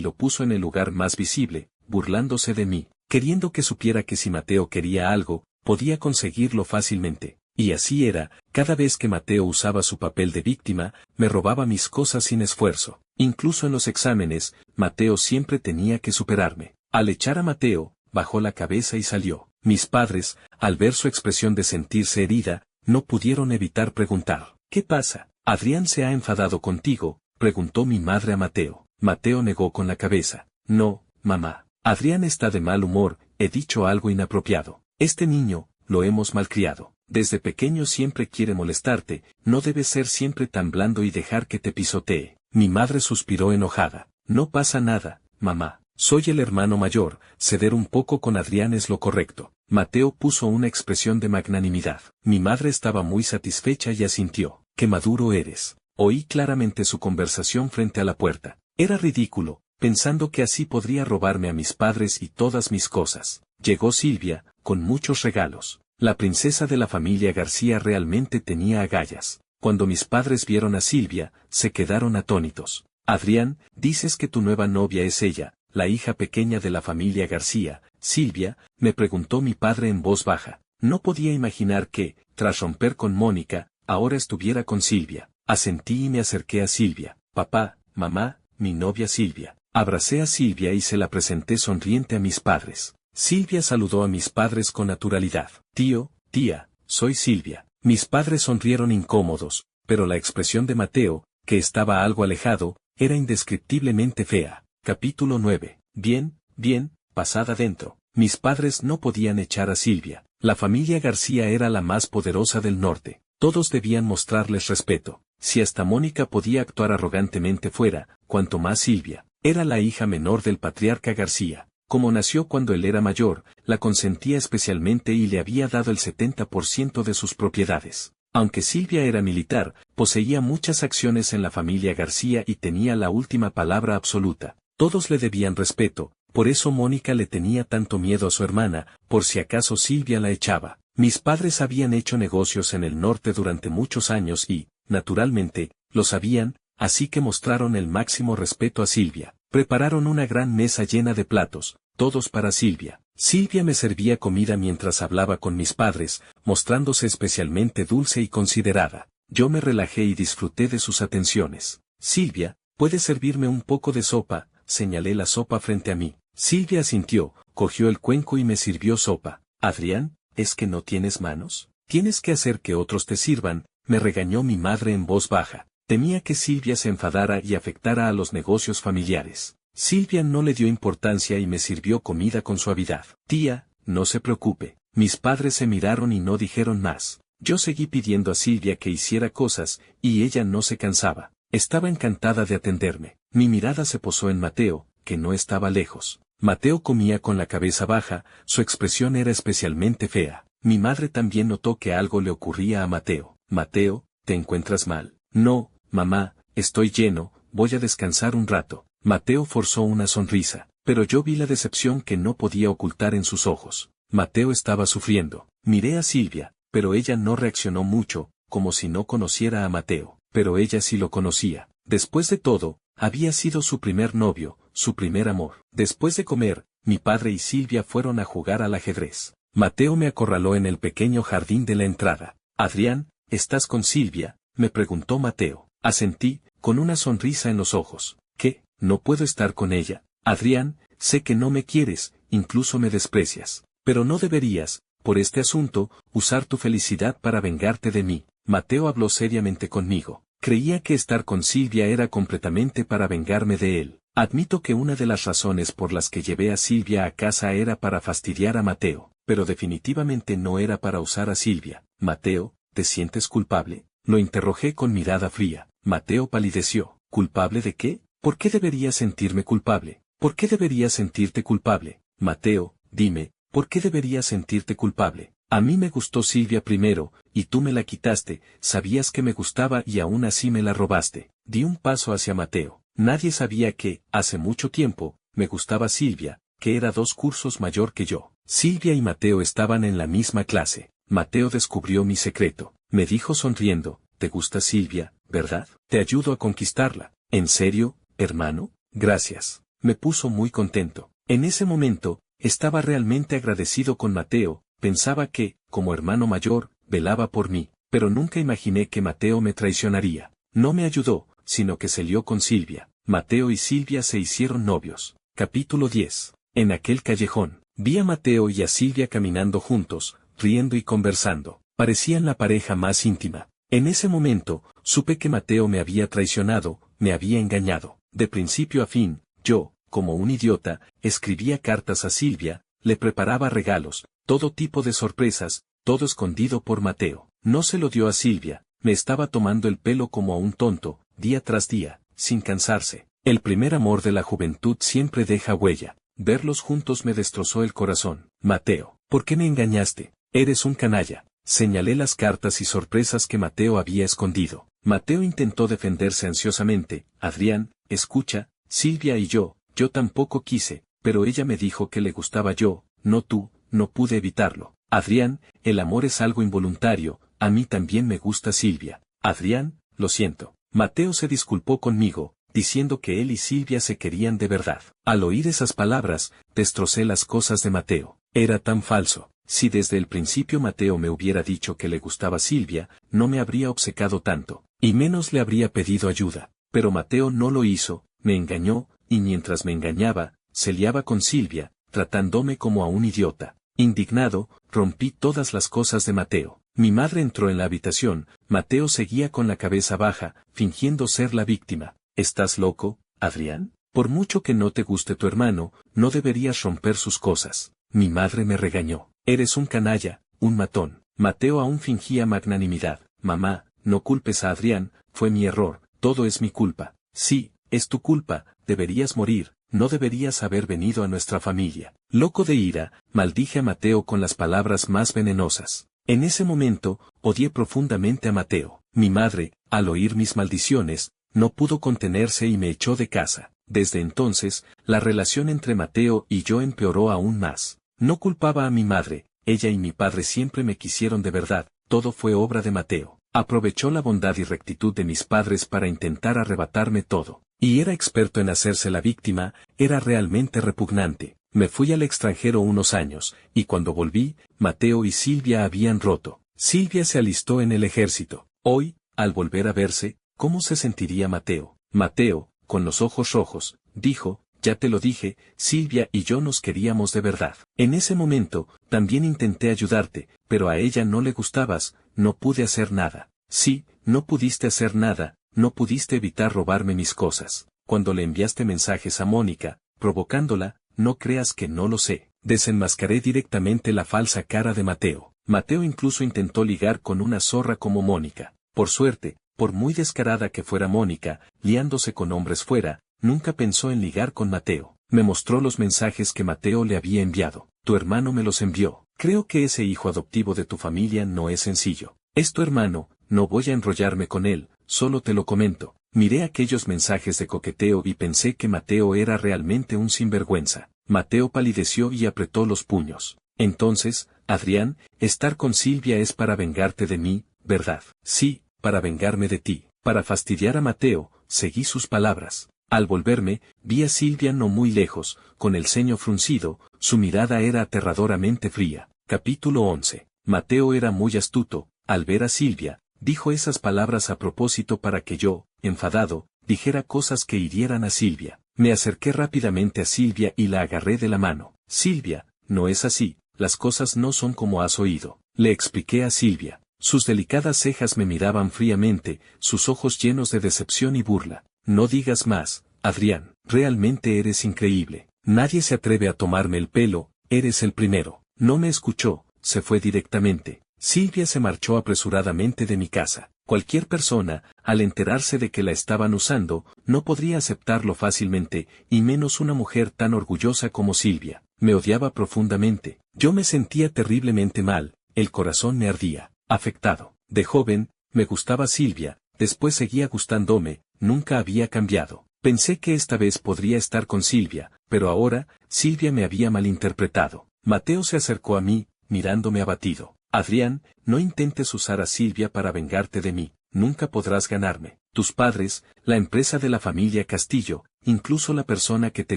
S1: lo puso en el lugar más visible, burlándose de mí, queriendo que supiera que si Mateo quería algo, podía conseguirlo fácilmente. Y así era, cada vez que Mateo usaba su papel de víctima, me robaba mis cosas sin esfuerzo. Incluso en los exámenes, Mateo siempre tenía que superarme. Al echar a Mateo, bajó la cabeza y salió. Mis padres, al ver su expresión de sentirse herida, no pudieron evitar preguntar, ¿qué pasa? ¿Adrián se ha enfadado contigo?, preguntó mi madre a Mateo. Mateo negó con la cabeza. No, mamá. Adrián está de mal humor, he dicho algo inapropiado. Este niño, lo hemos malcriado. Desde pequeño siempre quiere molestarte, no debes ser siempre tan blando y dejar que te pisotee. Mi madre suspiró enojada. No pasa nada, mamá. Soy el hermano mayor, ceder un poco con Adrián es lo correcto. Mateo puso una expresión de magnanimidad. Mi madre estaba muy satisfecha y asintió. ¡Qué maduro eres! Oí claramente su conversación frente a la puerta. Era ridículo, pensando que así podría robarme a mis padres y todas mis cosas. Llegó Silvia, con muchos regalos. La princesa de la familia García realmente tenía agallas. Cuando mis padres vieron a Silvia, se quedaron atónitos. Adrián, dices que tu nueva novia es ella, la hija pequeña de la familia García, Silvia, me preguntó mi padre en voz baja. No podía imaginar que, tras romper con Mónica, ahora estuviera con Silvia. Asentí y me acerqué a Silvia. Papá, mamá, mi novia Silvia. Abracé a Silvia y se la presenté sonriente a mis padres. Silvia saludó a mis padres con naturalidad. Tío, tía, soy Silvia. Mis padres sonrieron incómodos, pero la expresión de Mateo, que estaba algo alejado, era indescriptiblemente fea. Capítulo 9. Bien, bien, pasad adentro. Mis padres no podían echar a Silvia. La familia García era la más poderosa del norte. Todos debían mostrarles respeto. Si hasta Mónica podía actuar arrogantemente fuera, cuanto más Silvia. Era la hija menor del patriarca García. Como nació cuando él era mayor, la consentía especialmente y le había dado el 70% de sus propiedades. Aunque Silvia era militar, poseía muchas acciones en la familia García y tenía la última palabra absoluta. Todos le debían respeto, por eso Mónica le tenía tanto miedo a su hermana, por si acaso Silvia la echaba. Mis padres habían hecho negocios en el norte durante muchos años y, naturalmente, lo sabían, así que mostraron el máximo respeto a Silvia. Prepararon una gran mesa llena de platos, todos para Silvia. Silvia me servía comida mientras hablaba con mis padres, mostrándose especialmente dulce y considerada. Yo me relajé y disfruté de sus atenciones. Silvia, ¿puedes servirme un poco de sopa? Señalé la sopa frente a mí. Silvia asintió, cogió el cuenco y me sirvió sopa. Adrián, ¿es que no tienes manos? Tienes que hacer que otros te sirvan, me regañó mi madre en voz baja. Temía que Silvia se enfadara y afectara a los negocios familiares. Silvia no le dio importancia y me sirvió comida con suavidad. Tía, no se preocupe. Mis padres se miraron y no dijeron más. Yo seguí pidiendo a Silvia que hiciera cosas, y ella no se cansaba. Estaba encantada de atenderme. Mi mirada se posó en Mateo, que no estaba lejos. Mateo comía con la cabeza baja, su expresión era especialmente fea. Mi madre también notó que algo le ocurría a Mateo. Mateo, ¿te encuentras mal? No, mamá, estoy lleno, voy a descansar un rato. Mateo forzó una sonrisa, pero yo vi la decepción que no podía ocultar en sus ojos. Mateo estaba sufriendo. Miré a Silvia, pero ella no reaccionó mucho, como si no conociera a Mateo, pero ella sí lo conocía. Después de todo, había sido su primer novio, su primer amor. Después de comer, mi padre y Silvia fueron a jugar al ajedrez. Mateo me acorraló en el pequeño jardín de la entrada. Adrián, ¿estás con Silvia?, me preguntó Mateo. Asentí, con una sonrisa en los ojos. ¿Qué? ¿No puedo estar con ella? Adrián, sé que no me quieres, incluso me desprecias. Pero no deberías, por este asunto, usar tu felicidad para vengarte de mí. Mateo habló seriamente conmigo. Creía que estar con Silvia era completamente para vengarme de él. Admito que una de las razones por las que llevé a Silvia a casa era para fastidiar a Mateo, pero definitivamente no era para usar a Silvia. Mateo, ¿te sientes culpable? Lo interrogé con mirada fría. Mateo palideció. ¿Culpable de qué? ¿Por qué debería sentirme culpable? ¿Por qué debería sentirte culpable? Mateo, dime, ¿por qué debería sentirte culpable? A mí me gustó Silvia primero, y tú me la quitaste, sabías que me gustaba y aún así me la robaste. Di un paso hacia Mateo. Nadie sabía que, hace mucho tiempo, me gustaba Silvia, que era 2 cursos mayor que yo. Silvia y Mateo estaban en la misma clase. Mateo descubrió mi secreto. Me dijo sonriendo, ¿te gusta Silvia, verdad? Te ayudo a conquistarla. ¿En serio, hermano? Gracias. Me puso muy contento. En ese momento, estaba realmente agradecido con Mateo. Pensaba que, como hermano mayor, velaba por mí, pero nunca imaginé que Mateo me traicionaría. No me ayudó, sino que se lió con Silvia. Mateo y Silvia se hicieron novios. Capítulo 10. En aquel callejón, vi a Mateo y a Silvia caminando juntos, riendo y conversando. Parecían la pareja más íntima. En ese momento, supe que Mateo me había traicionado, me había engañado. De principio a fin, yo, como un idiota, escribía cartas a Silvia, le preparaba regalos, todo tipo de sorpresas, todo escondido por Mateo. No se lo dio a Silvia, me estaba tomando el pelo como a un tonto, día tras día, sin cansarse. El primer amor de la juventud siempre deja huella. Verlos juntos me destrozó el corazón. Mateo, ¿por qué me engañaste? Eres un canalla. Señalé las cartas y sorpresas que Mateo había escondido. Mateo intentó defenderse ansiosamente. Adrián, escucha, Silvia y yo tampoco quise, pero ella me dijo que le gustaba yo, no tú, no pude evitarlo. Adrián, el amor es algo involuntario, a mí también me gusta Silvia. Adrián, lo siento. Mateo se disculpó conmigo, diciendo que él y Silvia se querían de verdad. Al oír esas palabras, destrocé las cosas de Mateo. Era tan falso. Si desde el principio Mateo me hubiera dicho que le gustaba Silvia, no me habría obcecado tanto, y menos le habría pedido ayuda. Pero Mateo no lo hizo, me engañó, y mientras me engañaba, se liaba con Silvia, tratándome como a un idiota. Indignado, rompí todas las cosas de Mateo. Mi madre entró en la habitación, Mateo seguía con la cabeza baja, fingiendo ser la víctima. ¿Estás loco, Adrián? Por mucho que no te guste tu hermano, no deberías romper sus cosas. Mi madre me regañó. Eres un canalla, un matón. Mateo aún fingía magnanimidad. Mamá, no culpes a Adrián, fue mi error, todo es mi culpa. Sí, es tu culpa, deberías morir, no deberías haber venido a nuestra familia. Loco de ira, maldije a Mateo con las palabras más venenosas. En ese momento, odié profundamente a Mateo. Mi madre, al oír mis maldiciones, no pudo contenerse y me echó de casa. Desde entonces, la relación entre Mateo y yo empeoró aún más. No culpaba a mi madre, ella y mi padre siempre me quisieron de verdad, todo fue obra de Mateo. Aprovechó la bondad y rectitud de mis padres para intentar arrebatarme todo. Y era experto en hacerse la víctima, era realmente repugnante. Me fui al extranjero unos años, y cuando volví, Mateo y Silvia habían roto. Silvia se alistó en el ejército. Hoy, al volver a verse, ¿cómo se sentiría Mateo? Mateo, con los ojos rojos, dijo: ya te lo dije, Silvia y yo nos queríamos de verdad. En ese momento, también intenté ayudarte, pero a ella no le gustabas, no pude hacer nada. Sí, no pudiste hacer nada, no pudiste evitar robarme mis cosas. Cuando le enviaste mensajes a Mónica, provocándola, no creas que no lo sé. Desenmascaré directamente la falsa cara de Mateo. Mateo incluso intentó ligar con una zorra como Mónica. Por suerte, por muy descarada que fuera Mónica, liándose con hombres fuera, nunca pensó en ligar con Mateo. Me mostró los mensajes que Mateo le había enviado. Tu hermano me los envió. Creo que ese hijo adoptivo de tu familia no es sencillo. Es tu hermano, no voy a enrollarme con él, solo te lo comento. Miré aquellos mensajes de coqueteo y pensé que Mateo era realmente un sinvergüenza. Mateo palideció y apretó los puños. Entonces, Adrián, estar con Silvia es para vengarte de mí, ¿verdad? Sí, para vengarme de ti. Para fastidiar a Mateo, seguí sus palabras. Al volverme, vi a Silvia no muy lejos, con el ceño fruncido, su mirada era aterradoramente fría. Capítulo 11. Mateo era muy astuto. Al ver a Silvia, dijo esas palabras a propósito para que yo, enfadado, dijera cosas que hirieran a Silvia. Me acerqué rápidamente a Silvia y la agarré de la mano. Silvia, no es así, las cosas no son como has oído. Le expliqué a Silvia. Sus delicadas cejas me miraban fríamente, sus ojos llenos de decepción y burla. No digas más, Adrián, realmente eres increíble. Nadie se atreve a tomarme el pelo, eres el primero. No me escuchó, se fue directamente. Silvia se marchó apresuradamente de mi casa. Cualquier persona, al enterarse de que la estaban usando, no podría aceptarlo fácilmente, y menos una mujer tan orgullosa como Silvia. Me odiaba profundamente. Yo me sentía terriblemente mal, el corazón me ardía. Afectado. De joven, me gustaba Silvia, después seguía gustándome, nunca había cambiado. Pensé que esta vez podría estar con Silvia, pero ahora, Silvia me había malinterpretado. Mateo se acercó a mí, mirándome abatido. Adrián, no intentes usar a Silvia para vengarte de mí, nunca podrás ganarme. Tus padres, la empresa de la familia Castillo, incluso la persona que te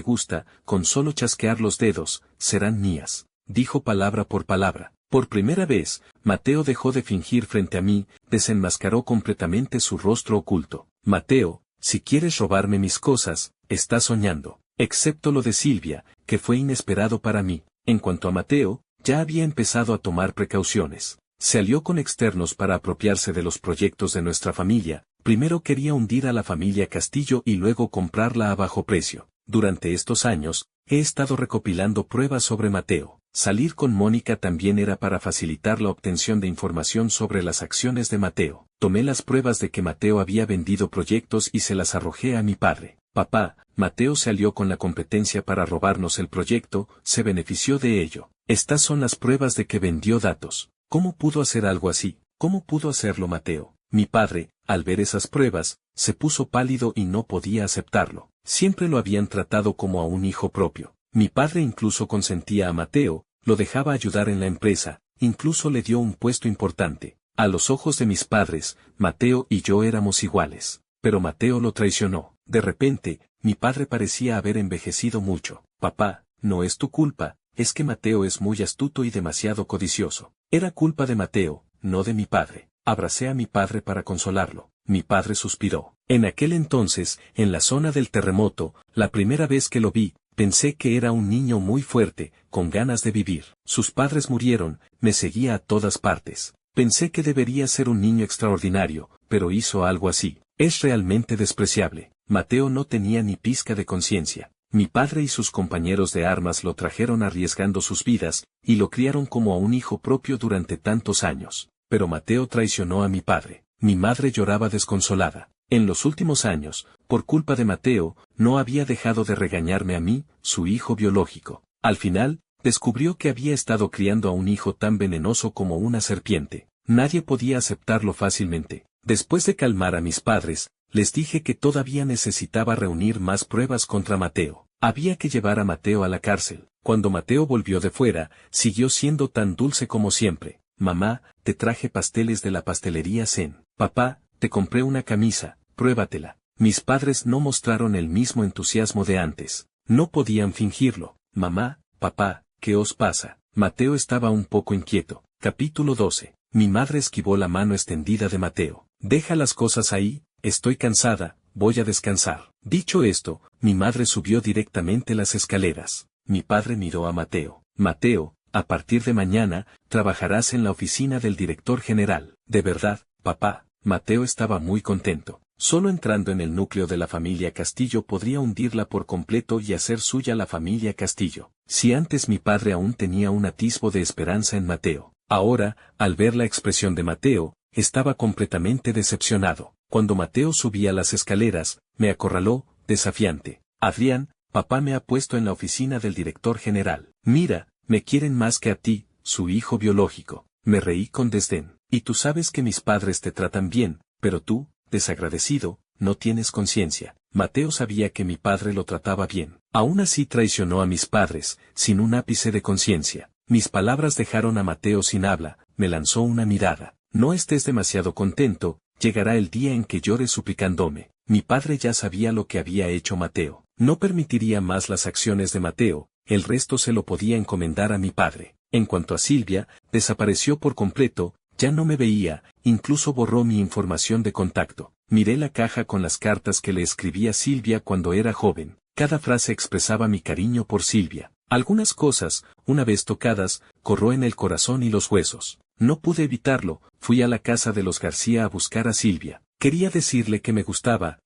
S1: gusta, con solo chasquear los dedos, serán mías. Dijo palabra por palabra. Por primera vez, Mateo dejó de fingir frente a mí, desenmascaró completamente su rostro oculto. Mateo, si quieres robarme mis cosas, estás soñando. Excepto lo de Silvia, que fue inesperado para mí. En cuanto a Mateo, ya había empezado a tomar precauciones. Se alió con externos para apropiarse de los proyectos de nuestra familia. Primero quería hundir a la familia Castillo y luego comprarla a bajo precio. Durante estos años, he estado recopilando pruebas sobre Mateo. Salir con Mónica también era para facilitar la obtención de información sobre las acciones de Mateo. Tomé las pruebas de que Mateo había vendido proyectos y se las arrojé a mi padre. Papá, Mateo se alió con la competencia para robarnos el proyecto, se benefició de ello. Estas son las pruebas de que vendió datos. ¿Cómo pudo hacer algo así? ¿Cómo pudo hacerlo Mateo? Mi padre, al ver esas pruebas, se puso pálido y no podía aceptarlo. Siempre lo habían tratado como a un hijo propio. Mi padre incluso consentía a Mateo, lo dejaba ayudar en la empresa, incluso le dio un puesto importante. A los ojos de mis padres, Mateo y yo éramos iguales. Pero Mateo lo traicionó. De repente, mi padre parecía haber envejecido mucho. Papá, no es tu culpa, es que Mateo es muy astuto y demasiado codicioso. Era culpa de Mateo, no de mi padre. Abracé a mi padre para consolarlo. Mi padre suspiró. En aquel entonces, en la zona del terremoto, la primera vez que lo vi, pensé que era un niño muy fuerte, con ganas de vivir. Sus padres murieron, me seguía a todas partes. Pensé que debería ser un niño extraordinario, pero hizo algo así. Es realmente despreciable. Mateo no tenía ni pizca de conciencia. Mi padre y sus compañeros de armas lo trajeron arriesgando sus vidas, y lo criaron como a un hijo propio durante tantos años. Pero Mateo traicionó a mi padre. Mi madre lloraba desconsolada. En los últimos años, por culpa de Mateo, no había dejado de regañarme a mí, su hijo biológico. Al final, descubrió que había estado criando a un hijo tan venenoso como una serpiente. Nadie podía aceptarlo fácilmente. Después de calmar a mis padres, les dije que todavía necesitaba reunir más pruebas contra Mateo. Había que llevar a Mateo a la cárcel. Cuando Mateo volvió de fuera, siguió siendo tan dulce como siempre. Mamá, te traje pasteles de la pastelería Zen. Papá, te compré una camisa, pruébatela. Mis padres no mostraron el mismo entusiasmo de antes. No podían fingirlo. Mamá, papá, ¿qué os pasa? Mateo estaba un poco inquieto. Capítulo 12. Mi madre esquivó la mano extendida de Mateo. Deja las cosas ahí, estoy cansada, voy a descansar. Dicho esto, mi madre subió directamente las escaleras. Mi padre miró a Mateo. Mateo, a partir de mañana, trabajarás en la oficina del director general. ¿De verdad, papá? Mateo estaba muy contento. Solo entrando en el núcleo de la familia Castillo podría hundirla por completo y hacer suya la familia Castillo. Si antes mi padre aún tenía un atisbo de esperanza en Mateo, ahora, al ver la expresión de Mateo, estaba completamente decepcionado. Cuando Mateo subía las escaleras, me acorraló, desafiante. Adrián, papá me ha puesto en la oficina del director general. Mira, me quieren más que a ti, su hijo biológico. Me reí con desdén. Y tú sabes que mis padres te tratan bien, pero tú, desagradecido, no tienes conciencia. Mateo sabía que mi padre lo trataba bien. Aún así traicionó a mis padres, sin un ápice de conciencia. Mis palabras dejaron a Mateo sin habla, me lanzó una mirada. No estés demasiado contento, llegará el día en que llores suplicándome. Mi padre ya sabía lo que había hecho Mateo. No permitiría más las acciones de Mateo, el resto se lo podía encomendar a mi padre. En cuanto a Silvia, desapareció por completo, ya no me veía, incluso borró mi información de contacto. Miré la caja con las cartas que le escribía Silvia cuando era joven. Cada frase expresaba mi cariño por Silvia. Algunas cosas, una vez tocadas, corró en el corazón y los huesos. No pude evitarlo, fui a la casa de los García a buscar a Silvia. Quería decirle que me gustaba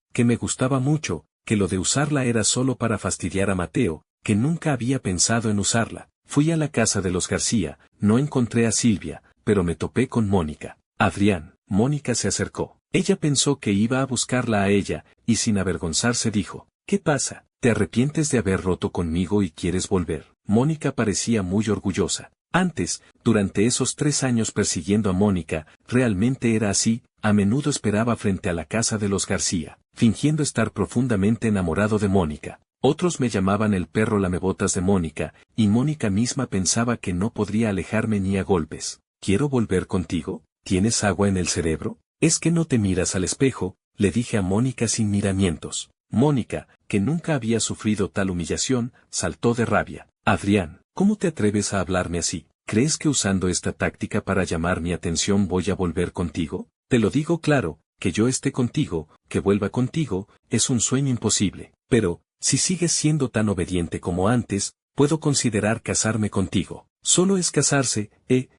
S1: mucho, que lo de usarla era solo para fastidiar a Mateo, que nunca había pensado en usarla. Fui a la casa de los García, no encontré a Silvia, pero me topé con Mónica. Adrián, Mónica se acercó. Ella pensó que iba a buscarla a ella, y sin avergonzarse dijo, ¿qué pasa? ¿Te arrepientes de haber roto conmigo y quieres volver? Mónica parecía muy orgullosa. Antes, durante esos 3 años persiguiendo a Mónica, realmente era así, a menudo esperaba frente a la casa de los García, fingiendo estar profundamente enamorado de Mónica. Otros me llamaban el perro lamebotas de Mónica, y Mónica misma pensaba que no podría alejarme ni a golpes. ¿Quiero volver contigo? ¿Tienes agua en el cerebro? ¿Es que no te miras al espejo? Le dije a Mónica sin miramientos. Mónica, que nunca había sufrido tal humillación, saltó de rabia. Adrián, ¿cómo te atreves a hablarme así? ¿Crees que usando esta táctica para llamar mi atención voy a volver contigo? Te lo digo claro, que yo esté contigo, que vuelva contigo, es un sueño imposible. Pero, si sigues siendo tan obediente como antes, puedo considerar casarme contigo. Solo es casarse,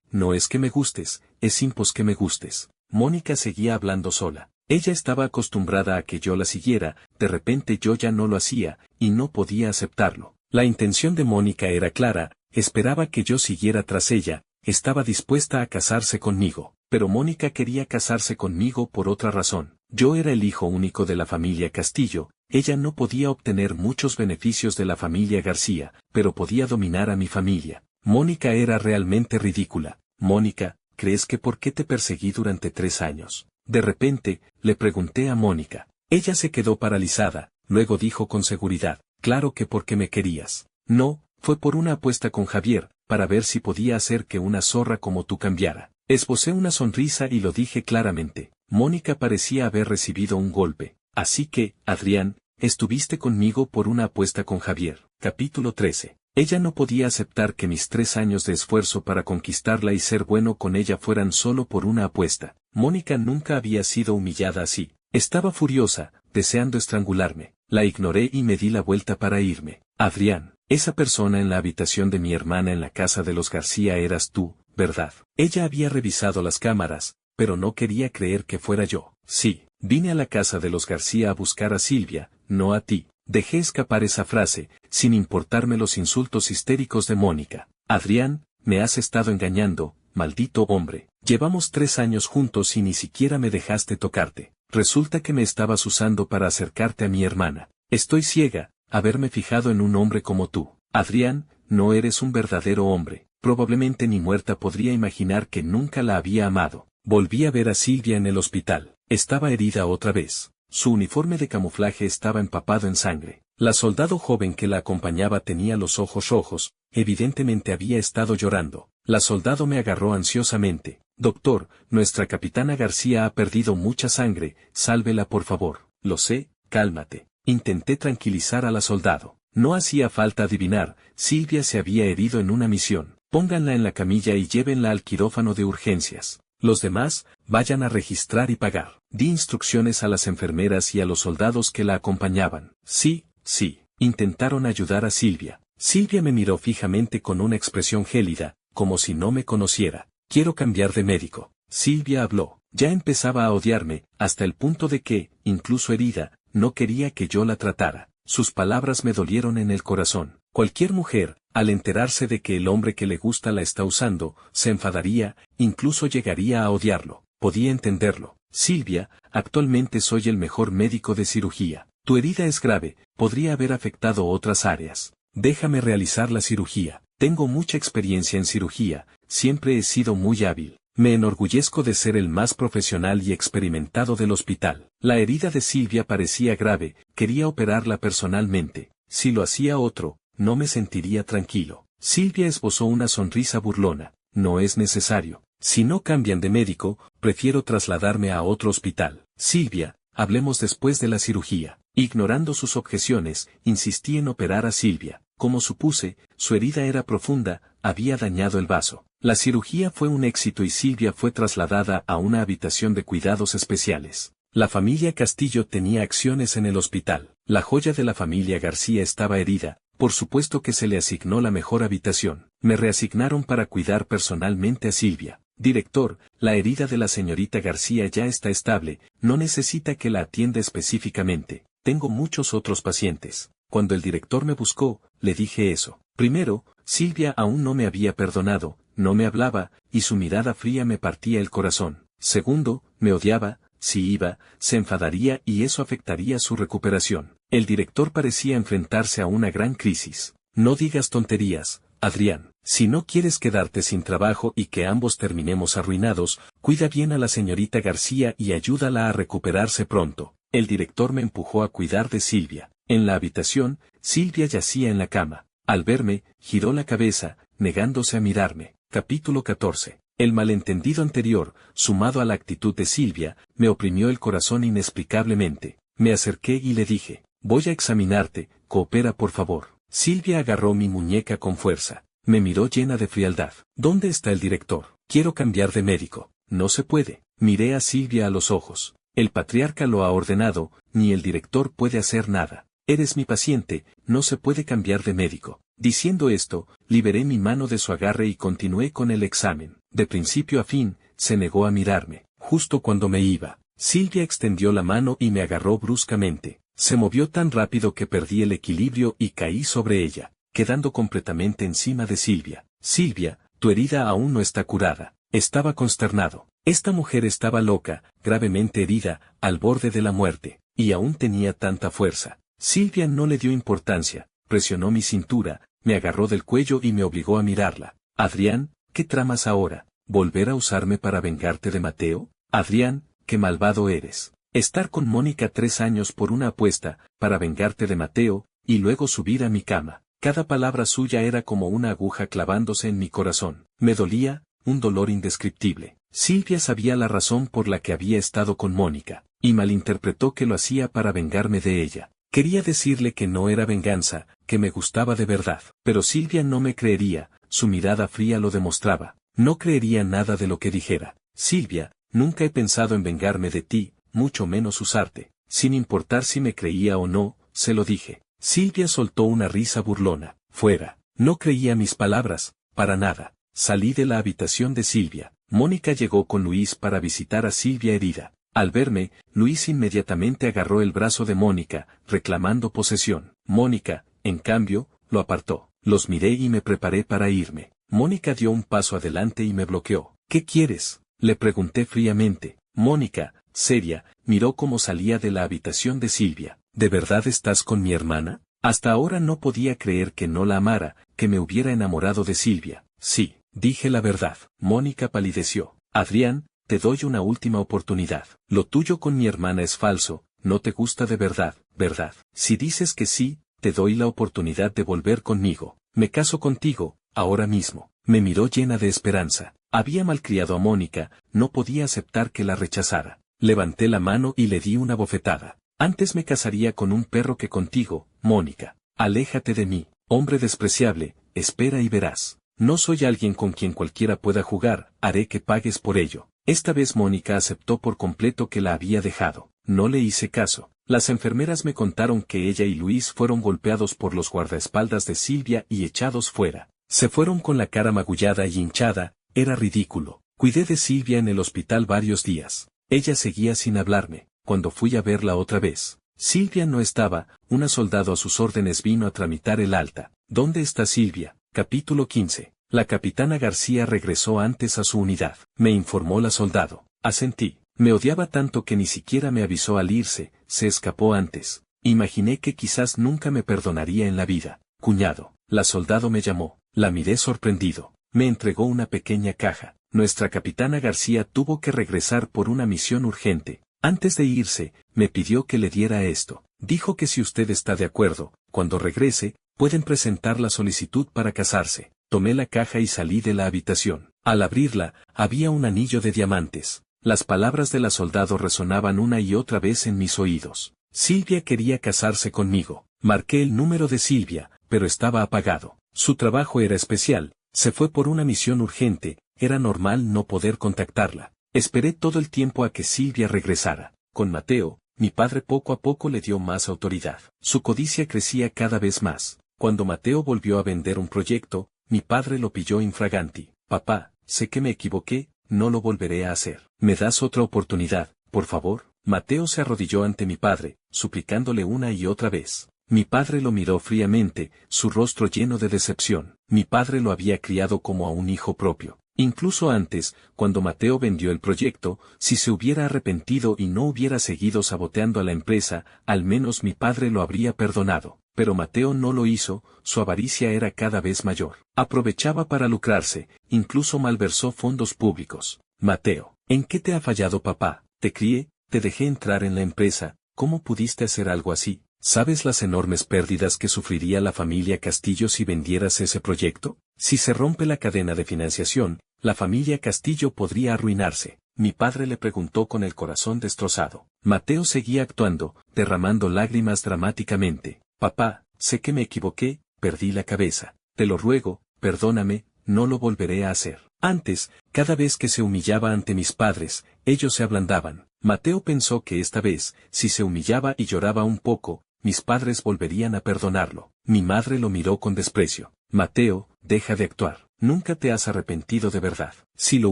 S1: no es que me gustes, es impos que me gustes. Mónica seguía hablando sola. Ella estaba acostumbrada a que yo la siguiera, de repente yo ya no lo hacía, y no podía aceptarlo. La intención de Mónica era clara, esperaba que yo siguiera tras ella, estaba dispuesta a casarse conmigo. Pero Mónica quería casarse conmigo por otra razón. Yo era el hijo único de la familia Castillo, ella no podía obtener muchos beneficios de la familia García, pero podía dominar a mi familia. Mónica era realmente ridícula. Mónica, ¿crees que por qué te perseguí durante 3 años? De repente, le pregunté a Mónica. Ella se quedó paralizada, luego dijo con seguridad, claro que porque me querías. No, fue por una apuesta con Javier, para ver si podía hacer que una zorra como tú cambiara. Esbocé una sonrisa y lo dije claramente. Mónica parecía haber recibido un golpe. Así que, Adrián, estuviste conmigo por una apuesta con Javier. Capítulo 13. Ella no podía aceptar que mis 3 años de esfuerzo para conquistarla y ser bueno con ella fueran solo por una apuesta. Mónica nunca había sido humillada así. Estaba furiosa, deseando estrangularme. La ignoré y me di la vuelta para irme. Adrián, esa persona en la habitación de mi hermana en la casa de los García eras tú, ¿verdad? Ella había revisado las cámaras, pero no quería creer que fuera yo. Sí, vine a la casa de los García a buscar a Silvia, no a ti. Dejé escapar esa frase, sin importarme los insultos histéricos de Mónica. Adrián, me has estado engañando, maldito hombre. Llevamos 3 años juntos y ni siquiera me dejaste tocarte. Resulta que me estabas usando para acercarte a mi hermana. Estoy ciega, haberme fijado en un hombre como tú. Adrián, no eres un verdadero hombre. Probablemente ni muerta podría imaginar que nunca la había amado. Volví a ver a Silvia en el hospital. Estaba herida otra vez. Su uniforme de camuflaje estaba empapado en sangre. La soldado joven que la acompañaba tenía los ojos rojos, evidentemente había estado llorando. La soldado me agarró ansiosamente. Doctor, nuestra capitana García ha perdido mucha sangre, sálvela por favor. Lo sé, cálmate. Intenté tranquilizar a la soldado. No hacía falta adivinar, Silvia se había herido en una misión. Pónganla en la camilla y llévenla al quirófano de urgencias. Los demás, vayan a registrar y pagar. Di instrucciones a las enfermeras y a los soldados que la acompañaban. Sí, sí. Intentaron ayudar a Silvia. Silvia me miró fijamente con una expresión gélida, como si no me conociera. Quiero cambiar de médico. Silvia habló. Ya empezaba a odiarme, hasta el punto de que, incluso herida, no quería que yo la tratara. Sus palabras me dolieron en el corazón. Cualquier mujer, al enterarse de que el hombre que le gusta la está usando, se enfadaría, incluso llegaría a odiarlo. Podía entenderlo. Silvia, actualmente soy el mejor médico de cirugía. Tu herida es grave, podría haber afectado otras áreas. Déjame realizar la cirugía. Tengo mucha experiencia en cirugía, siempre he sido muy hábil. Me enorgullezco de ser el más profesional y experimentado del hospital. La herida de Silvia parecía grave, quería operarla personalmente. Si lo hacía otro, no me sentiría tranquilo. Silvia esbozó una sonrisa burlona. No es necesario. Si no cambian de médico, prefiero trasladarme a otro hospital. Silvia, hablemos después de la cirugía. Ignorando sus objeciones, insistí en operar a Silvia. Como supuse, su herida era profunda, había dañado el vaso. La cirugía fue un éxito y Silvia fue trasladada a una habitación de cuidados especiales. La familia Castillo tenía acciones en el hospital. La joya de la familia García estaba herida, por supuesto que se le asignó la mejor habitación. Me reasignaron para cuidar personalmente a Silvia. Director, la herida de la señorita García ya está estable, no necesita que la atienda específicamente. Tengo muchos otros pacientes. Cuando el director me buscó, le dije eso. Primero, Silvia aún no me había perdonado, no me hablaba, y su mirada fría me partía el corazón. Segundo, me odiaba, si iba, se enfadaría y eso afectaría su recuperación. El director parecía enfrentarse a una gran crisis. No digas tonterías, Adrián. Si no quieres quedarte sin trabajo y que ambos terminemos arruinados, cuida bien a la señorita García y ayúdala a recuperarse pronto. El director me empujó a cuidar de Silvia. En la habitación, Silvia yacía en la cama. Al verme, giró la cabeza, negándose a mirarme. Capítulo 14. El malentendido anterior, sumado a la actitud de Silvia, me oprimió el corazón inexplicablemente. Me acerqué y le dije, voy a examinarte, coopera por favor. Silvia agarró mi muñeca con fuerza. Me miró llena de frialdad. ¿Dónde está el director? Quiero cambiar de médico. No se puede. Miré a Silvia a los ojos. El patriarca lo ha ordenado, ni el director puede hacer nada. Eres mi paciente, no se puede cambiar de médico. Diciendo esto, liberé mi mano de su agarre y continué con el examen. De principio a fin, se negó a mirarme. Justo cuando me iba, Silvia extendió la mano y me agarró bruscamente. Se movió tan rápido que perdí el equilibrio y caí sobre ella, quedando completamente encima de Silvia. Silvia, tu herida aún no está curada. Estaba consternado. Esta mujer estaba loca, gravemente herida, al borde de la muerte, y aún tenía tanta fuerza. Silvia no le dio importancia, presionó mi cintura, me agarró del cuello y me obligó a mirarla. Adrián, ¿qué tramas ahora? ¿Volver a usarme para vengarte de Mateo? Adrián, qué malvado eres. Estar con Mónica 3 años por una apuesta, para vengarte de Mateo, y luego subir a mi cama. Cada palabra suya era como una aguja clavándose en mi corazón. Me dolía, un dolor indescriptible. Silvia sabía la razón por la que había estado con Mónica, y malinterpretó que lo hacía para vengarme de ella. Quería decirle que no era venganza, que me gustaba de verdad. Pero Silvia no me creería, su mirada fría lo demostraba. No creería nada de lo que dijera. Silvia, nunca he pensado en vengarme de ti, mucho menos usarte. Sin importar si me creía o no, se lo dije. Silvia soltó una risa burlona. Fuera. No creía mis palabras, para nada. Salí de la habitación de Silvia. Mónica llegó con Luis para visitar a Silvia herida. Al verme, Luis inmediatamente agarró el brazo de Mónica, reclamando posesión. Mónica, en cambio, lo apartó. Los miré y me preparé para irme. Mónica dio un paso adelante y me bloqueó. ¿Qué quieres? Le pregunté fríamente. Mónica, seria, miró cómo salía de la habitación de Silvia. ¿De verdad estás con mi hermana? Hasta ahora no podía creer que no la amara, que me hubiera enamorado de Silvia. Sí, dije la verdad. Mónica palideció. Adrián, te doy una última oportunidad. Lo tuyo con mi hermana es falso, no te gusta de verdad, ¿verdad? Si dices que sí, te doy la oportunidad de volver conmigo. Me caso contigo, ahora mismo. Me miró llena de esperanza. Había malcriado a Mónica, no podía aceptar que la rechazara. Levanté la mano y le di una bofetada. Antes me casaría con un perro que contigo, Mónica. Aléjate de mí, hombre despreciable, espera y verás. No soy alguien con quien cualquiera pueda jugar, haré que pagues por ello. Esta vez Mónica aceptó por completo que la había dejado. No le hice caso. Las enfermeras me contaron que ella y Luis fueron golpeados por los guardaespaldas de Silvia y echados fuera. Se fueron con la cara magullada y hinchada, era ridículo. Cuidé de Silvia en el hospital varios días. Ella seguía sin hablarme. Cuando fui a verla otra vez, Silvia no estaba, una soldado a sus órdenes vino a tramitar el alta. ¿Dónde está Silvia? Capítulo 15. La capitana García regresó antes a su unidad. Me informó la soldado. Asentí. Me odiaba tanto que ni siquiera me avisó al irse, se escapó antes. Imaginé que quizás nunca me perdonaría en la vida. Cuñado. La soldado me llamó. La miré sorprendido. Me entregó una pequeña caja. Nuestra capitana García tuvo que regresar por una misión urgente. Antes de irse, me pidió que le diera esto. Dijo que si usted está de acuerdo, cuando regrese, pueden presentar la solicitud para casarse. Tomé la caja y salí de la habitación. Al abrirla, había un anillo de diamantes. Las palabras de la soldado resonaban una y otra vez en mis oídos. Silvia quería casarse conmigo. Marqué el número de Silvia, pero estaba apagado. Su trabajo era especial, se fue por una misión urgente, era normal no poder contactarla. Esperé todo el tiempo a que Silvia regresara. Con Mateo, mi padre poco a poco le dio más autoridad. Su codicia crecía cada vez más. Cuando Mateo volvió a vender un proyecto, mi padre lo pilló infraganti. Papá, sé que me equivoqué, no lo volveré a hacer. ¿Me das otra oportunidad, por favor? Mateo se arrodilló ante mi padre, suplicándole una y otra vez. Mi padre lo miró fríamente, su rostro lleno de decepción. Mi padre lo había criado como a un hijo propio. Incluso antes, cuando Mateo vendió el proyecto, si se hubiera arrepentido y no hubiera seguido saboteando a la empresa, al menos mi padre lo habría perdonado. Pero Mateo no lo hizo, su avaricia era cada vez mayor. Aprovechaba para lucrarse, incluso malversó fondos públicos. Mateo, ¿en qué te ha fallado papá? Te crié, te dejé entrar en la empresa, ¿cómo pudiste hacer algo así? ¿Sabes las enormes pérdidas que sufriría la familia Castillo si vendieras ese proyecto? Si se rompe la cadena de financiación, la familia Castillo podría arruinarse. Mi padre le preguntó con el corazón destrozado. Mateo seguía actuando, derramando lágrimas dramáticamente. Papá, sé que me equivoqué, perdí la cabeza. Te lo ruego, perdóname, no lo volveré a hacer. Antes, cada vez que se humillaba ante mis padres, ellos se ablandaban. Mateo pensó que esta vez, si se humillaba y lloraba un poco, mis padres volverían a perdonarlo. Mi madre lo miró con desprecio. Mateo, deja de actuar. Nunca te has arrepentido de verdad. Si lo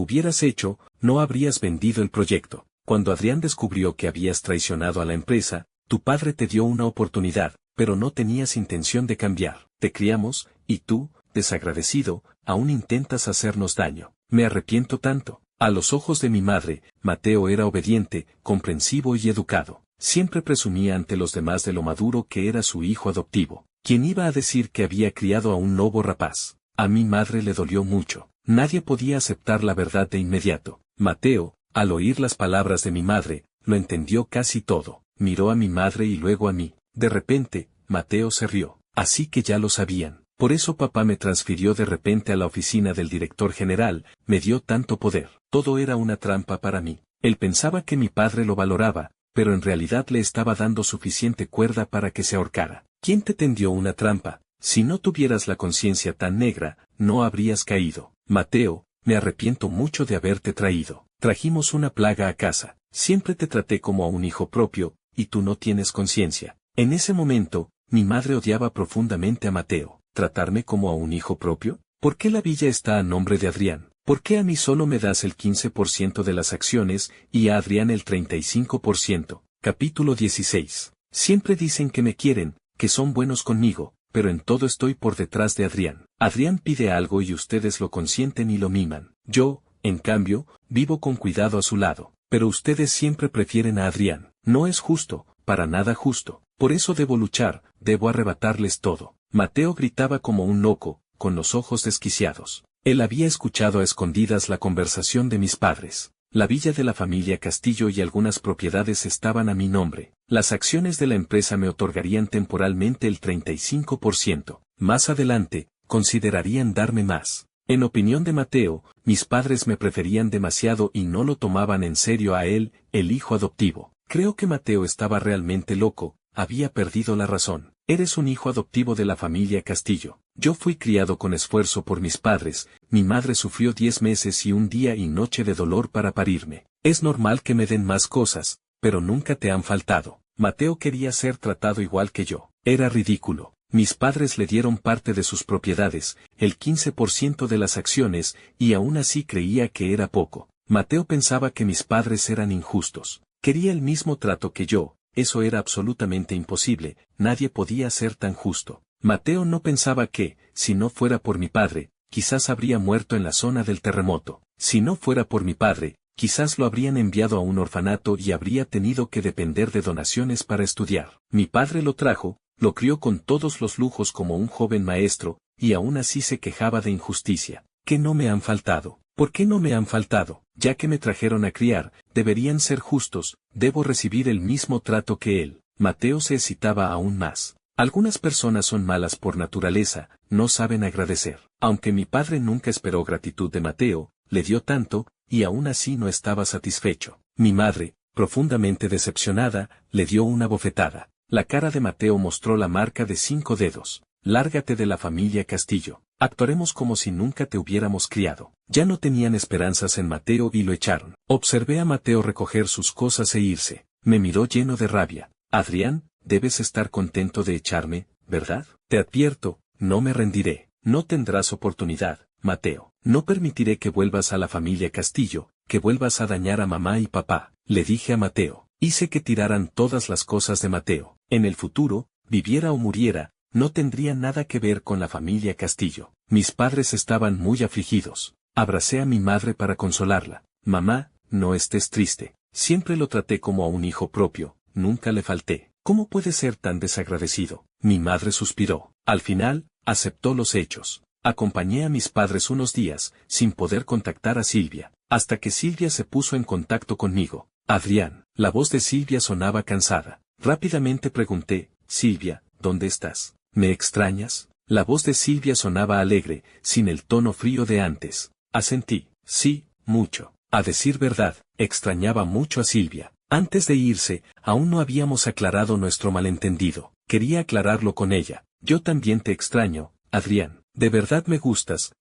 S1: hubieras hecho, no habrías vendido el proyecto. Cuando Adrián descubrió que habías traicionado a la empresa, tu padre te dio una oportunidad, pero no tenías intención de cambiar. Te criamos, y tú, desagradecido, aún intentas hacernos daño. Me arrepiento tanto. A los ojos de mi madre, Mateo era obediente, comprensivo y educado. Siempre presumía ante los demás de lo maduro que era su hijo adoptivo. ¿Quién iba a decir que había criado a un lobo rapaz? A mi madre le dolió mucho. Nadie podía aceptar la verdad de inmediato. Mateo, al oír las palabras de mi madre, lo entendió casi todo. Miró a mi madre y luego a mí. De repente, Mateo se rió. Así que ya lo sabían. Por eso papá me transfirió de repente a la oficina del director general, me dio tanto poder. Todo era una trampa para mí. Él pensaba que mi padre lo valoraba, pero en realidad le estaba dando suficiente cuerda para que se ahorcara. ¿Quién te tendió una trampa? Si no tuvieras la conciencia tan negra, no habrías caído. Mateo, me arrepiento mucho de haberte traído. Trajimos una plaga a casa. Siempre te traté como a un hijo propio, y tú no tienes conciencia. En ese momento, mi madre odiaba profundamente a Mateo. ¿Tratarme como a un hijo propio? ¿Por qué la villa está a nombre de Adrián? ¿Por qué a mí solo me das el 15% de las acciones y a Adrián el 35%? Capítulo 16. Siempre dicen que me quieren, que son buenos conmigo, pero en todo estoy por detrás de Adrián. Adrián pide algo y ustedes lo consienten y lo miman. Yo, en cambio, vivo con cuidado a su lado. Pero ustedes siempre prefieren a Adrián. No es justo, para nada justo. Por eso debo luchar, debo arrebatarles todo. Mateo gritaba como un loco, con los ojos desquiciados. Él había escuchado a escondidas la conversación de mis padres. La villa de la familia Castillo y algunas propiedades estaban a mi nombre. Las acciones de la empresa me otorgarían temporalmente el 35%. Más adelante, considerarían darme más. En opinión de Mateo, mis padres me preferían demasiado y no lo tomaban en serio a él, el hijo adoptivo. Creo que Mateo estaba realmente loco, había perdido la razón. Eres un hijo adoptivo de la familia Castillo. Yo fui criado con esfuerzo por mis padres, mi madre sufrió 10 meses y un día y noche de dolor para parirme. Es normal que me den más cosas, pero nunca te han faltado. Mateo quería ser tratado igual que yo. Era ridículo. Mis padres le dieron parte de sus propiedades, el 15% de las acciones, y aún así creía que era poco. Mateo pensaba que mis padres eran injustos. Quería el mismo trato que yo. Eso era absolutamente imposible, nadie podía ser tan justo. Mateo no pensaba que, si no fuera por mi padre, quizás habría muerto en la zona del terremoto. Si no fuera por mi padre, quizás lo habrían enviado a un orfanato y habría tenido que depender de donaciones para estudiar. Mi padre lo trajo, lo crió con todos los lujos como un joven maestro, y aún así se quejaba de injusticia. ¿Qué no me han faltado? ¿Por qué no me han faltado? Ya que me trajeron a criar, deberían ser justos, debo recibir el mismo trato que él. Mateo se excitaba aún más. Algunas personas son malas por naturaleza, no saben agradecer. Aunque mi padre nunca esperó gratitud de Mateo, le dio tanto, y aún así no estaba satisfecho. Mi madre, profundamente decepcionada, le dio una bofetada. La cara de Mateo mostró la marca de 5 dedos. Lárgate de la familia Castillo. Actuaremos como si nunca te hubiéramos criado. Ya no tenían esperanzas en Mateo y lo echaron. Observé a Mateo recoger sus cosas e irse. Me miró lleno de rabia. Adrián, debes estar contento de echarme, ¿verdad? Te advierto, no me rendiré. No tendrás oportunidad, Mateo. No permitiré que vuelvas a la familia Castillo, que vuelvas a dañar a mamá y papá. Le dije a Mateo. Hice que tiraran todas las cosas de Mateo. En el futuro, viviera o muriera, no tendría nada que ver con la familia Castillo. Mis padres estaban muy afligidos. Abracé a mi madre para consolarla. Mamá, no estés triste. Siempre lo traté como a un hijo propio, nunca le falté. ¿Cómo puede ser tan desagradecido? Mi madre suspiró. Al final, aceptó los hechos. Acompañé a mis padres unos días, sin poder contactar a Silvia, hasta que Silvia se puso en contacto conmigo. Adrián, la voz de Silvia sonaba cansada. Rápidamente pregunté, Silvia, ¿dónde estás? ¿Me extrañas? La voz de Silvia sonaba alegre, sin el tono frío de antes. Asentí, sí, mucho. A decir verdad, extrañaba mucho a Silvia. Antes de irse, aún no habíamos aclarado nuestro malentendido. Quería aclararlo con ella. Yo también te extraño, Adrián. De verdad me gustas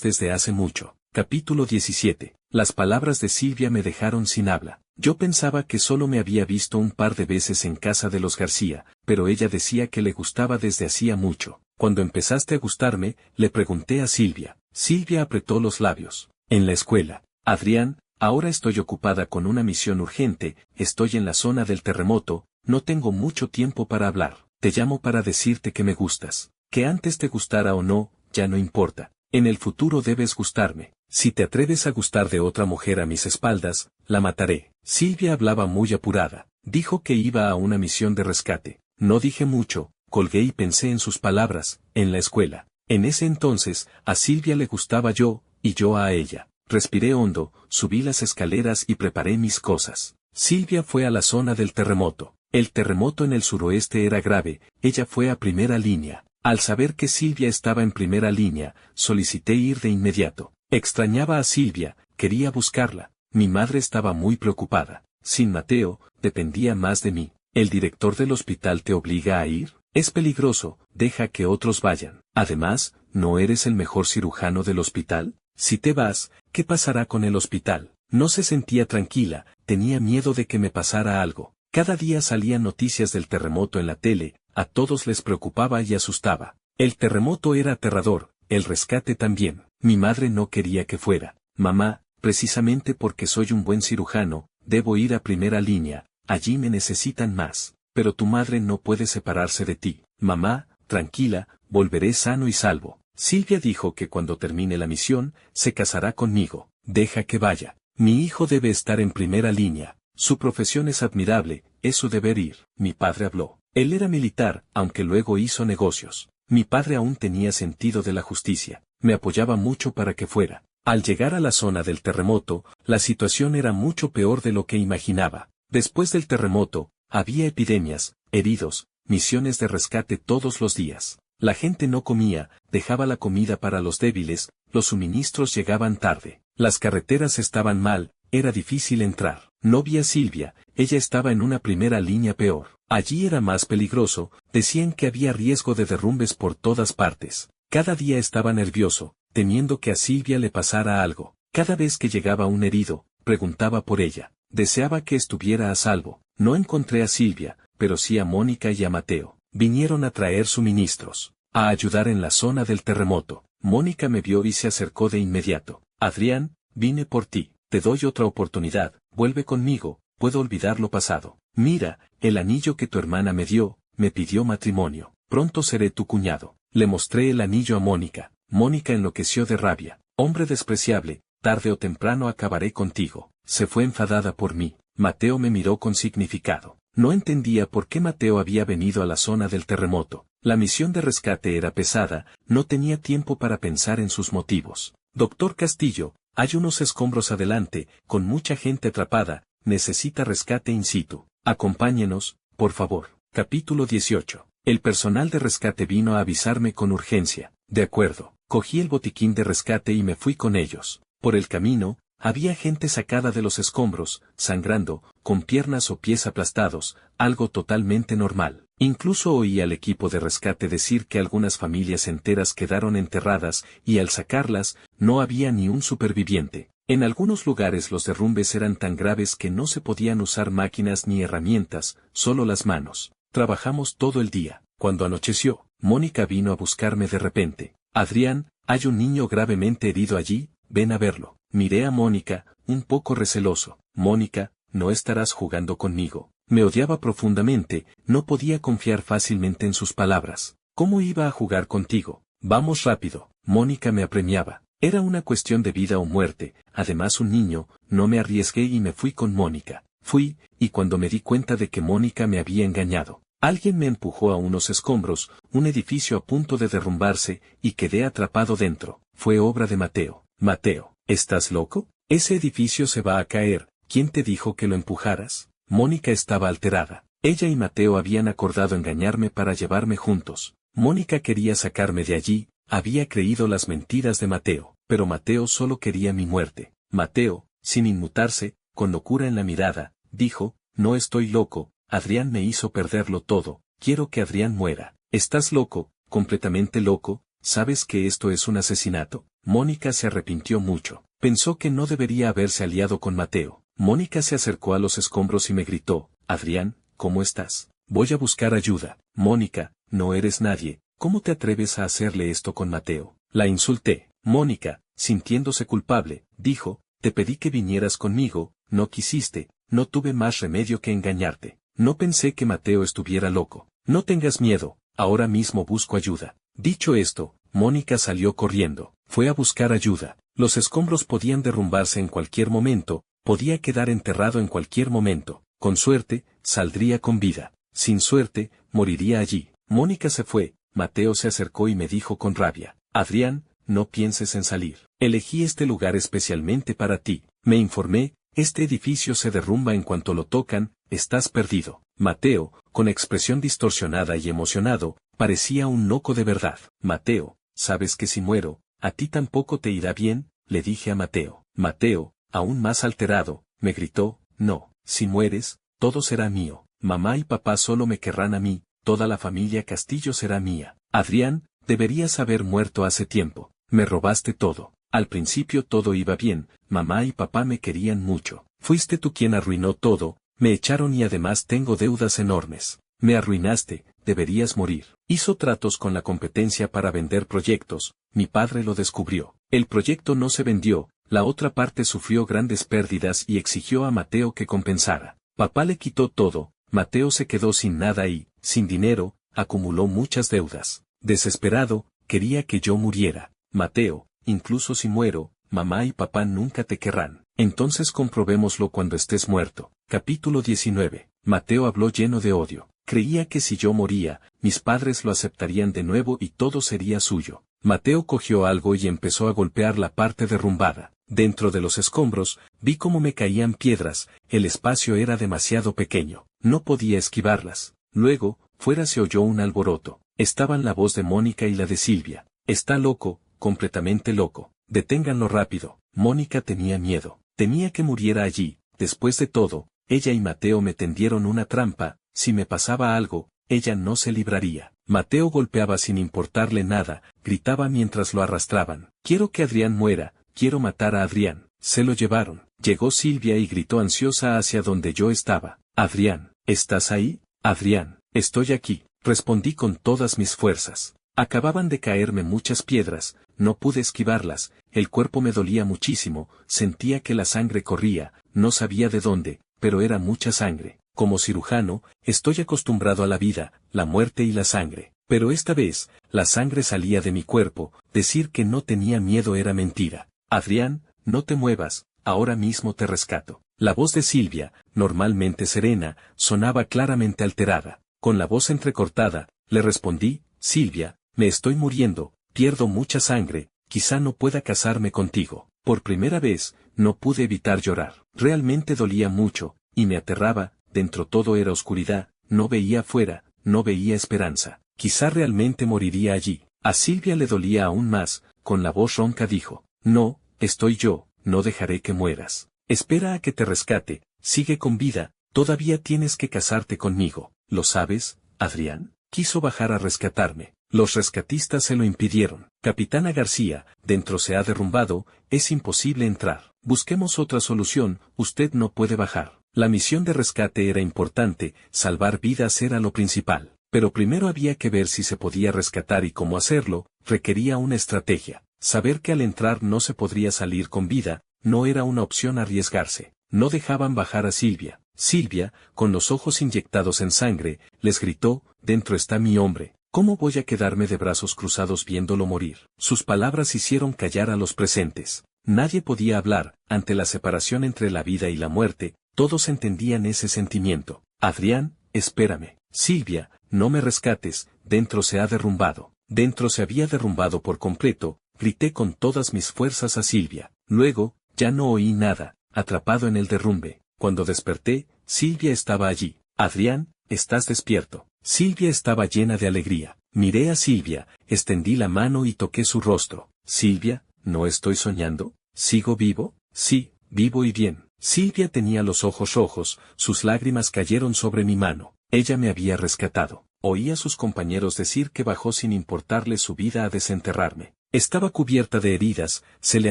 S1: desde hace mucho. Capítulo 17. Las palabras de Silvia me dejaron sin habla. Yo pensaba que solo me había visto un par de veces en casa de los García, pero ella decía que le gustaba desde hacía mucho. Cuando empezaste a gustarme, le pregunté a Silvia. Silvia apretó los labios. En la escuela. Adrián, ahora estoy ocupada con una misión urgente, estoy en la zona del terremoto, no tengo mucho tiempo para hablar. Te llamo para decirte que me gustas. Que antes te gustara o no, ya no importa. En el futuro debes gustarme. Si te atreves a gustar de otra mujer a mis espaldas, la mataré. Silvia hablaba muy apurada. Dijo que iba a una misión de rescate. No dije mucho, colgué y pensé en sus palabras, en la escuela. En ese entonces, a Silvia le gustaba yo, y yo a ella. Respiré hondo, subí las escaleras y preparé mis cosas. Silvia fue a la zona del terremoto. El terremoto en el suroeste era grave, ella fue a primera línea. Al saber que Silvia estaba en primera línea, solicité ir de inmediato. Extrañaba a Silvia, quería buscarla. Mi madre estaba muy preocupada. Sin Mateo, dependía más de mí. ¿El director del hospital te obliga a ir? Es peligroso, deja que otros vayan. Además, ¿no eres el mejor cirujano del hospital? Si te vas, ¿qué pasará con el hospital? No se sentía tranquila, tenía miedo de que me pasara algo. Cada día salían noticias del terremoto en la tele, a todos les preocupaba y asustaba. El terremoto era aterrador, el rescate también. Mi madre no quería que fuera. Mamá, precisamente porque soy un buen cirujano, debo ir a primera línea, allí me necesitan más. Pero tu madre no puede separarse de ti. Mamá, tranquila, volveré sano y salvo. Silvia dijo que cuando termine la misión, se casará conmigo. Deja que vaya. Mi hijo debe estar en primera línea. Su profesión es admirable, es su deber ir. Mi padre habló. Él era militar, aunque luego hizo negocios. Mi padre aún tenía sentido de la justicia. Me apoyaba mucho para que fuera. Al llegar a la zona del terremoto, la situación era mucho peor de lo que imaginaba. Después del terremoto, había epidemias, heridos, misiones de rescate todos los días. La gente no comía, dejaba la comida para los débiles, los suministros llegaban tarde. Las carreteras estaban mal, era difícil entrar. No vi a Silvia, ella estaba en una primera línea peor. Allí era más peligroso, decían que había riesgo de derrumbes por todas partes. Cada día estaba nervioso, temiendo que a Silvia le pasara algo. Cada vez que llegaba un herido, preguntaba por ella. Deseaba que estuviera a salvo. No encontré a Silvia, pero sí a Mónica y a Mateo. Vinieron a traer suministros, a ayudar en la zona del terremoto. Mónica me vio y se acercó de inmediato. Adrián, vine por ti. Te doy otra oportunidad, vuelve conmigo, puedo olvidar lo pasado. Mira, el anillo que tu hermana me dio, me pidió matrimonio. Pronto seré tu cuñado. Le mostré el anillo a Mónica. Mónica enloqueció de rabia. Hombre despreciable, tarde o temprano acabaré contigo. Se fue enfadada por mí. Mateo me miró con significado. No entendía por qué Mateo había venido a la zona del terremoto. La misión de rescate era pesada, no tenía tiempo para pensar en sus motivos. Doctor Castillo, hay unos escombros adelante, con mucha gente atrapada, necesita rescate in situ. Acompáñenos, por favor. Capítulo 18. El personal de rescate vino a avisarme con urgencia. De acuerdo, cogí el botiquín de rescate y me fui con ellos. Por el camino, había gente sacada de los escombros, sangrando, con piernas o pies aplastados, algo totalmente normal. Incluso oí al equipo de rescate decir que algunas familias enteras quedaron enterradas y al sacarlas, no había ni un superviviente. En algunos lugares los derrumbes eran tan graves que no se podían usar máquinas ni herramientas, solo las manos. Trabajamos todo el día. Cuando anocheció, Mónica vino a buscarme de repente. Adrián, hay un niño gravemente herido allí, ven a verlo. Miré a Mónica, un poco receloso. Mónica, no estarás jugando conmigo. Me odiaba profundamente, no podía confiar fácilmente en sus palabras. ¿Cómo iba a jugar contigo? Vamos rápido. Mónica me apremiaba. Era una cuestión de vida o muerte, además un niño, no me arriesgué y me fui con Mónica. Fui, y cuando me di cuenta de que Mónica me había engañado, alguien me empujó a unos escombros, un edificio a punto de derrumbarse, y quedé atrapado dentro. Fue obra de Mateo. Mateo, ¿estás loco? Ese edificio se va a caer, ¿quién te dijo que lo empujaras? Mónica estaba alterada. Ella y Mateo habían acordado engañarme para llevarme juntos. Mónica quería sacarme de allí, había creído las mentiras de Mateo, pero Mateo solo quería mi muerte. Mateo, sin inmutarse, con locura en la mirada, dijo, no estoy loco, Adrián me hizo perderlo todo, quiero que Adrián muera. ¿Estás loco, completamente loco? ¿Sabes que esto es un asesinato? Mónica se arrepintió mucho. Pensó que no debería haberse aliado con Mateo. Mónica se acercó a los escombros y me gritó, Adrián, ¿cómo estás? Voy a buscar ayuda. Mónica, no eres nadie, ¿cómo te atreves a hacerle esto con Mateo? La insulté. Mónica, sintiéndose culpable, dijo, te pedí que vinieras conmigo, no quisiste, no tuve más remedio que engañarte. No pensé que Mateo estuviera loco. No tengas miedo, ahora mismo busco ayuda. Dicho esto, Mónica salió corriendo. Fue a buscar ayuda. Los escombros podían derrumbarse en cualquier momento, podía quedar enterrado en cualquier momento. Con suerte, saldría con vida. Sin suerte, moriría allí. Mónica se fue. Mateo se acercó y me dijo con rabia, Adrián, no pienses en salir. Elegí este lugar especialmente para ti. Me informé, este edificio se derrumba en cuanto lo tocan, estás perdido. Mateo, con expresión distorsionada y emocionado, parecía un loco de verdad. Mateo, ¿sabes que si muero, a ti tampoco te irá bien? Le dije a Mateo. Mateo, aún más alterado, me gritó, no, si mueres, todo será mío. Mamá y papá solo me querrán a mí, toda la familia Castillo será mía. Adrián, deberías haber muerto hace tiempo. Me robaste todo. Al principio todo iba bien, mamá y papá me querían mucho. Fuiste tú quien arruinó todo, me echaron y además tengo deudas enormes. Me arruinaste, deberías morir. Hizo tratos con la competencia para vender proyectos, mi padre lo descubrió. El proyecto no se vendió, la otra parte sufrió grandes pérdidas y exigió a Mateo que compensara. Papá le quitó todo, Mateo se quedó sin nada y, sin dinero, acumuló muchas deudas. Desesperado, quería que yo muriera. Mateo, incluso si muero, mamá y papá nunca te querrán. Entonces comprobémoslo cuando estés muerto. Capítulo 19. Mateo habló lleno de odio. Creía que si yo moría, mis padres lo aceptarían de nuevo y todo sería suyo. Mateo cogió algo y empezó a golpear la parte derrumbada. Dentro de los escombros, vi cómo me caían piedras, el espacio era demasiado pequeño, no podía esquivarlas. Luego, fuera se oyó un alboroto. Estaban la voz de Mónica y la de Silvia. Está loco, completamente loco. Deténganlo rápido. Mónica tenía miedo. Temía que muriera allí. Después de todo, ella y Mateo me tendieron una trampa. Si me pasaba algo, ella no se libraría. Mateo golpeaba sin importarle nada, gritaba mientras lo arrastraban. Quiero que Adrián muera, quiero matar a Adrián. Se lo llevaron. Llegó Silvia y gritó ansiosa hacia donde yo estaba. Adrián, ¿estás ahí? Adrián, estoy aquí. Respondí con todas mis fuerzas. Acababan de caerme muchas piedras, no pude esquivarlas, el cuerpo me dolía muchísimo, sentía que la sangre corría, no sabía de dónde, pero era mucha sangre. Como cirujano, estoy acostumbrado a la vida, la muerte y la sangre. Pero esta vez, la sangre salía de mi cuerpo, decir que no tenía miedo era mentira. Adrián, no te muevas, ahora mismo te rescato. La voz de Silvia, normalmente serena, sonaba claramente alterada. Con la voz entrecortada, le respondí, Silvia, me estoy muriendo, pierdo mucha sangre, quizá no pueda casarme contigo. Por primera vez, no pude evitar llorar. Realmente dolía mucho, y me aterraba, dentro todo era oscuridad, no veía afuera, no veía esperanza. Quizá realmente moriría allí. A Silvia le dolía aún más, con la voz ronca dijo, no, estoy yo, no dejaré que mueras. Espera a que te rescate, sigue con vida, todavía tienes que casarte conmigo. ¿Lo sabes, Adrián? Quiso bajar a rescatarme. Los rescatistas se lo impidieron. Capitana García, dentro se ha derrumbado, es imposible entrar. Busquemos otra solución, usted no puede bajar. La misión de rescate era importante, salvar vidas era lo principal. Pero primero había que ver si se podía rescatar y cómo hacerlo, requería una estrategia. Saber que al entrar no se podría salir con vida, no era una opción arriesgarse. No dejaban bajar a Silvia. Silvia, con los ojos inyectados en sangre, les gritó, dentro está mi hombre. ¿Cómo voy a quedarme de brazos cruzados viéndolo morir? Sus palabras hicieron callar a los presentes. Nadie podía hablar, ante la separación entre la vida y la muerte, todos entendían ese sentimiento. Adrián, espérame. Silvia, no me rescates, dentro se ha derrumbado. Dentro se había derrumbado por completo, grité con todas mis fuerzas a Silvia. Luego, ya no oí nada, atrapado en el derrumbe. Cuando desperté, Silvia estaba allí. Adrián, estás despierto. Silvia estaba llena de alegría. Miré a Silvia, extendí la mano y toqué su rostro. Silvia, ¿no estoy soñando? ¿Sigo vivo? Sí, vivo y bien. Silvia tenía los ojos rojos, sus lágrimas cayeron sobre mi mano. Ella me había rescatado. Oí a sus compañeros decir que bajó sin importarle su vida a desenterrarme. Estaba cubierta de heridas, se le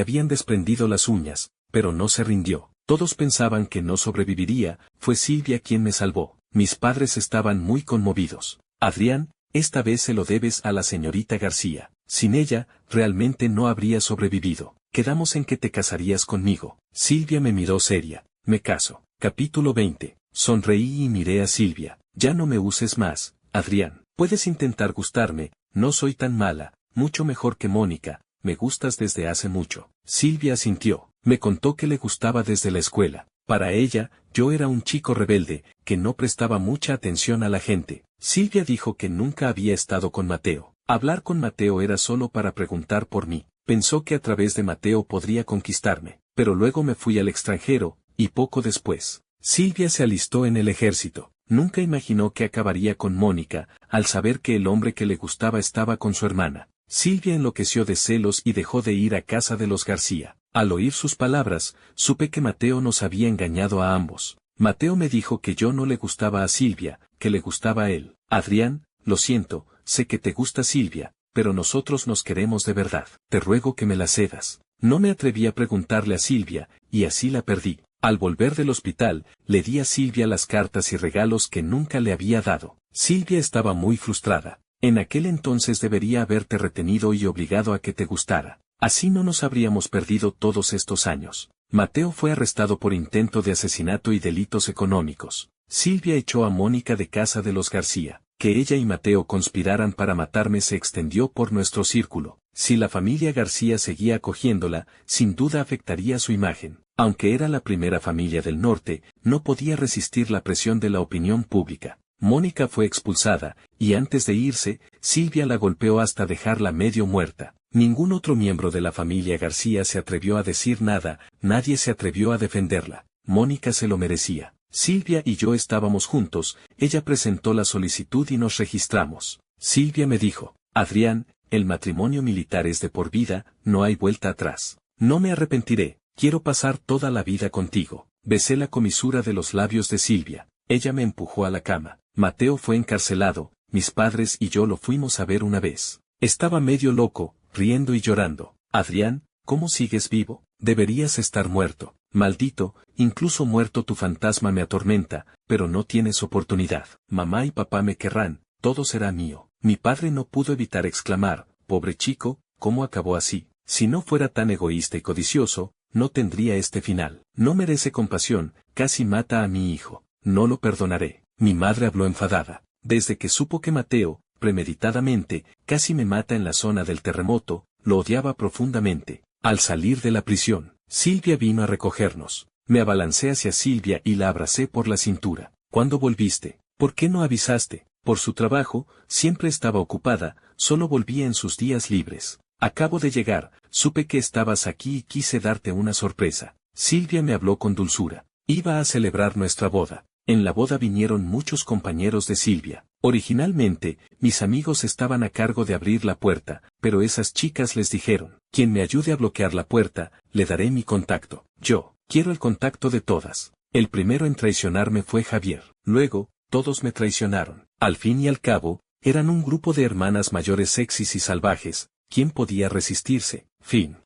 S1: habían desprendido las uñas, pero no se rindió. Todos pensaban que no sobreviviría, fue Silvia quien me salvó. Mis padres estaban muy conmovidos. Adrián, esta vez se lo debes a la señorita García. Sin ella, realmente no habría sobrevivido. Quedamos en que te casarías conmigo. Silvia me miró seria. Me caso. Capítulo 20. Sonreí y miré a Silvia. Ya no me uses más, Adrián. Puedes intentar gustarme, no soy tan mala, mucho mejor que Mónica, me gustas desde hace mucho. Silvia asintió. Me contó que le gustaba desde la escuela. Para ella, yo era un chico rebelde, que no prestaba mucha atención a la gente. Silvia dijo que nunca había estado con Mateo. Hablar con Mateo era solo para preguntar por mí. Pensó que a través de Mateo podría conquistarme. Pero luego me fui al extranjero, y poco después, Silvia se alistó en el ejército. Nunca imaginó que acabaría con Mónica, al saber que el hombre que le gustaba estaba con su hermana. Silvia enloqueció de celos y dejó de ir a casa de los García. Al oír sus palabras, supe que Mateo nos había engañado a ambos. Mateo me dijo que yo no le gustaba a Silvia, que le gustaba a él. Adrián, lo siento, sé que te gusta Silvia, pero nosotros nos queremos de verdad. Te ruego que me la cedas. No me atreví a preguntarle a Silvia, y así la perdí. Al volver del hospital, le di a Silvia las cartas y regalos que nunca le había dado. Silvia estaba muy frustrada. En aquel entonces debería haberte retenido y obligado a que te gustara. Así no nos habríamos perdido todos estos años. Mateo fue arrestado por intento de asesinato y delitos económicos. Silvia echó a Mónica de casa de los García. Que ella y Mateo conspiraran para matarme se extendió por nuestro círculo. Si la familia García seguía acogiéndola, sin duda afectaría su imagen. Aunque era la primera familia del norte, no podía resistir la presión de la opinión pública. Mónica fue expulsada, y antes de irse, Silvia la golpeó hasta dejarla medio muerta. Ningún otro miembro de la familia García se atrevió a decir nada, nadie se atrevió a defenderla. Mónica se lo merecía. Silvia y yo estábamos juntos, ella presentó la solicitud y nos registramos. Silvia me dijo, Adrián, el matrimonio militar es de por vida, no hay vuelta atrás. No me arrepentiré, quiero pasar toda la vida contigo. Besé la comisura de los labios de Silvia. Ella me empujó a la cama. Mateo fue encarcelado, mis padres y yo lo fuimos a ver una vez. Estaba medio loco, riendo y llorando. Adrián, ¿cómo sigues vivo? Deberías estar muerto. Maldito, incluso muerto tu fantasma me atormenta, pero no tienes oportunidad. Mamá y papá me querrán, todo será mío. Mi padre no pudo evitar exclamar, pobre chico, ¿cómo acabó así? Si no fuera tan egoísta y codicioso, no tendría este final. No merece compasión, casi mata a mi hijo. No lo perdonaré. Mi madre habló enfadada. Desde que supo que Mateo, premeditadamente, casi me mata en la zona del terremoto, lo odiaba profundamente. Al salir de la prisión, Silvia vino a recogernos. Me abalancé hacia Silvia y la abracé por la cintura. ¿Cuándo volviste? ¿Por qué no avisaste? Por su trabajo, siempre estaba ocupada, solo volvía en sus días libres. Acabo de llegar, supe que estabas aquí y quise darte una sorpresa. Silvia me habló con dulzura. Iba a celebrar nuestra boda. En la boda vinieron muchos compañeros de Silvia. Originalmente, mis amigos estaban a cargo de abrir la puerta, pero esas chicas les dijeron, quien me ayude a bloquear la puerta, le daré mi contacto. Yo, quiero el contacto de todas. El primero en traicionarme fue Javier. Luego, todos me traicionaron. Al fin y al cabo, eran un grupo de hermanas mayores sexys y salvajes. ¿Quién podía resistirse? Fin.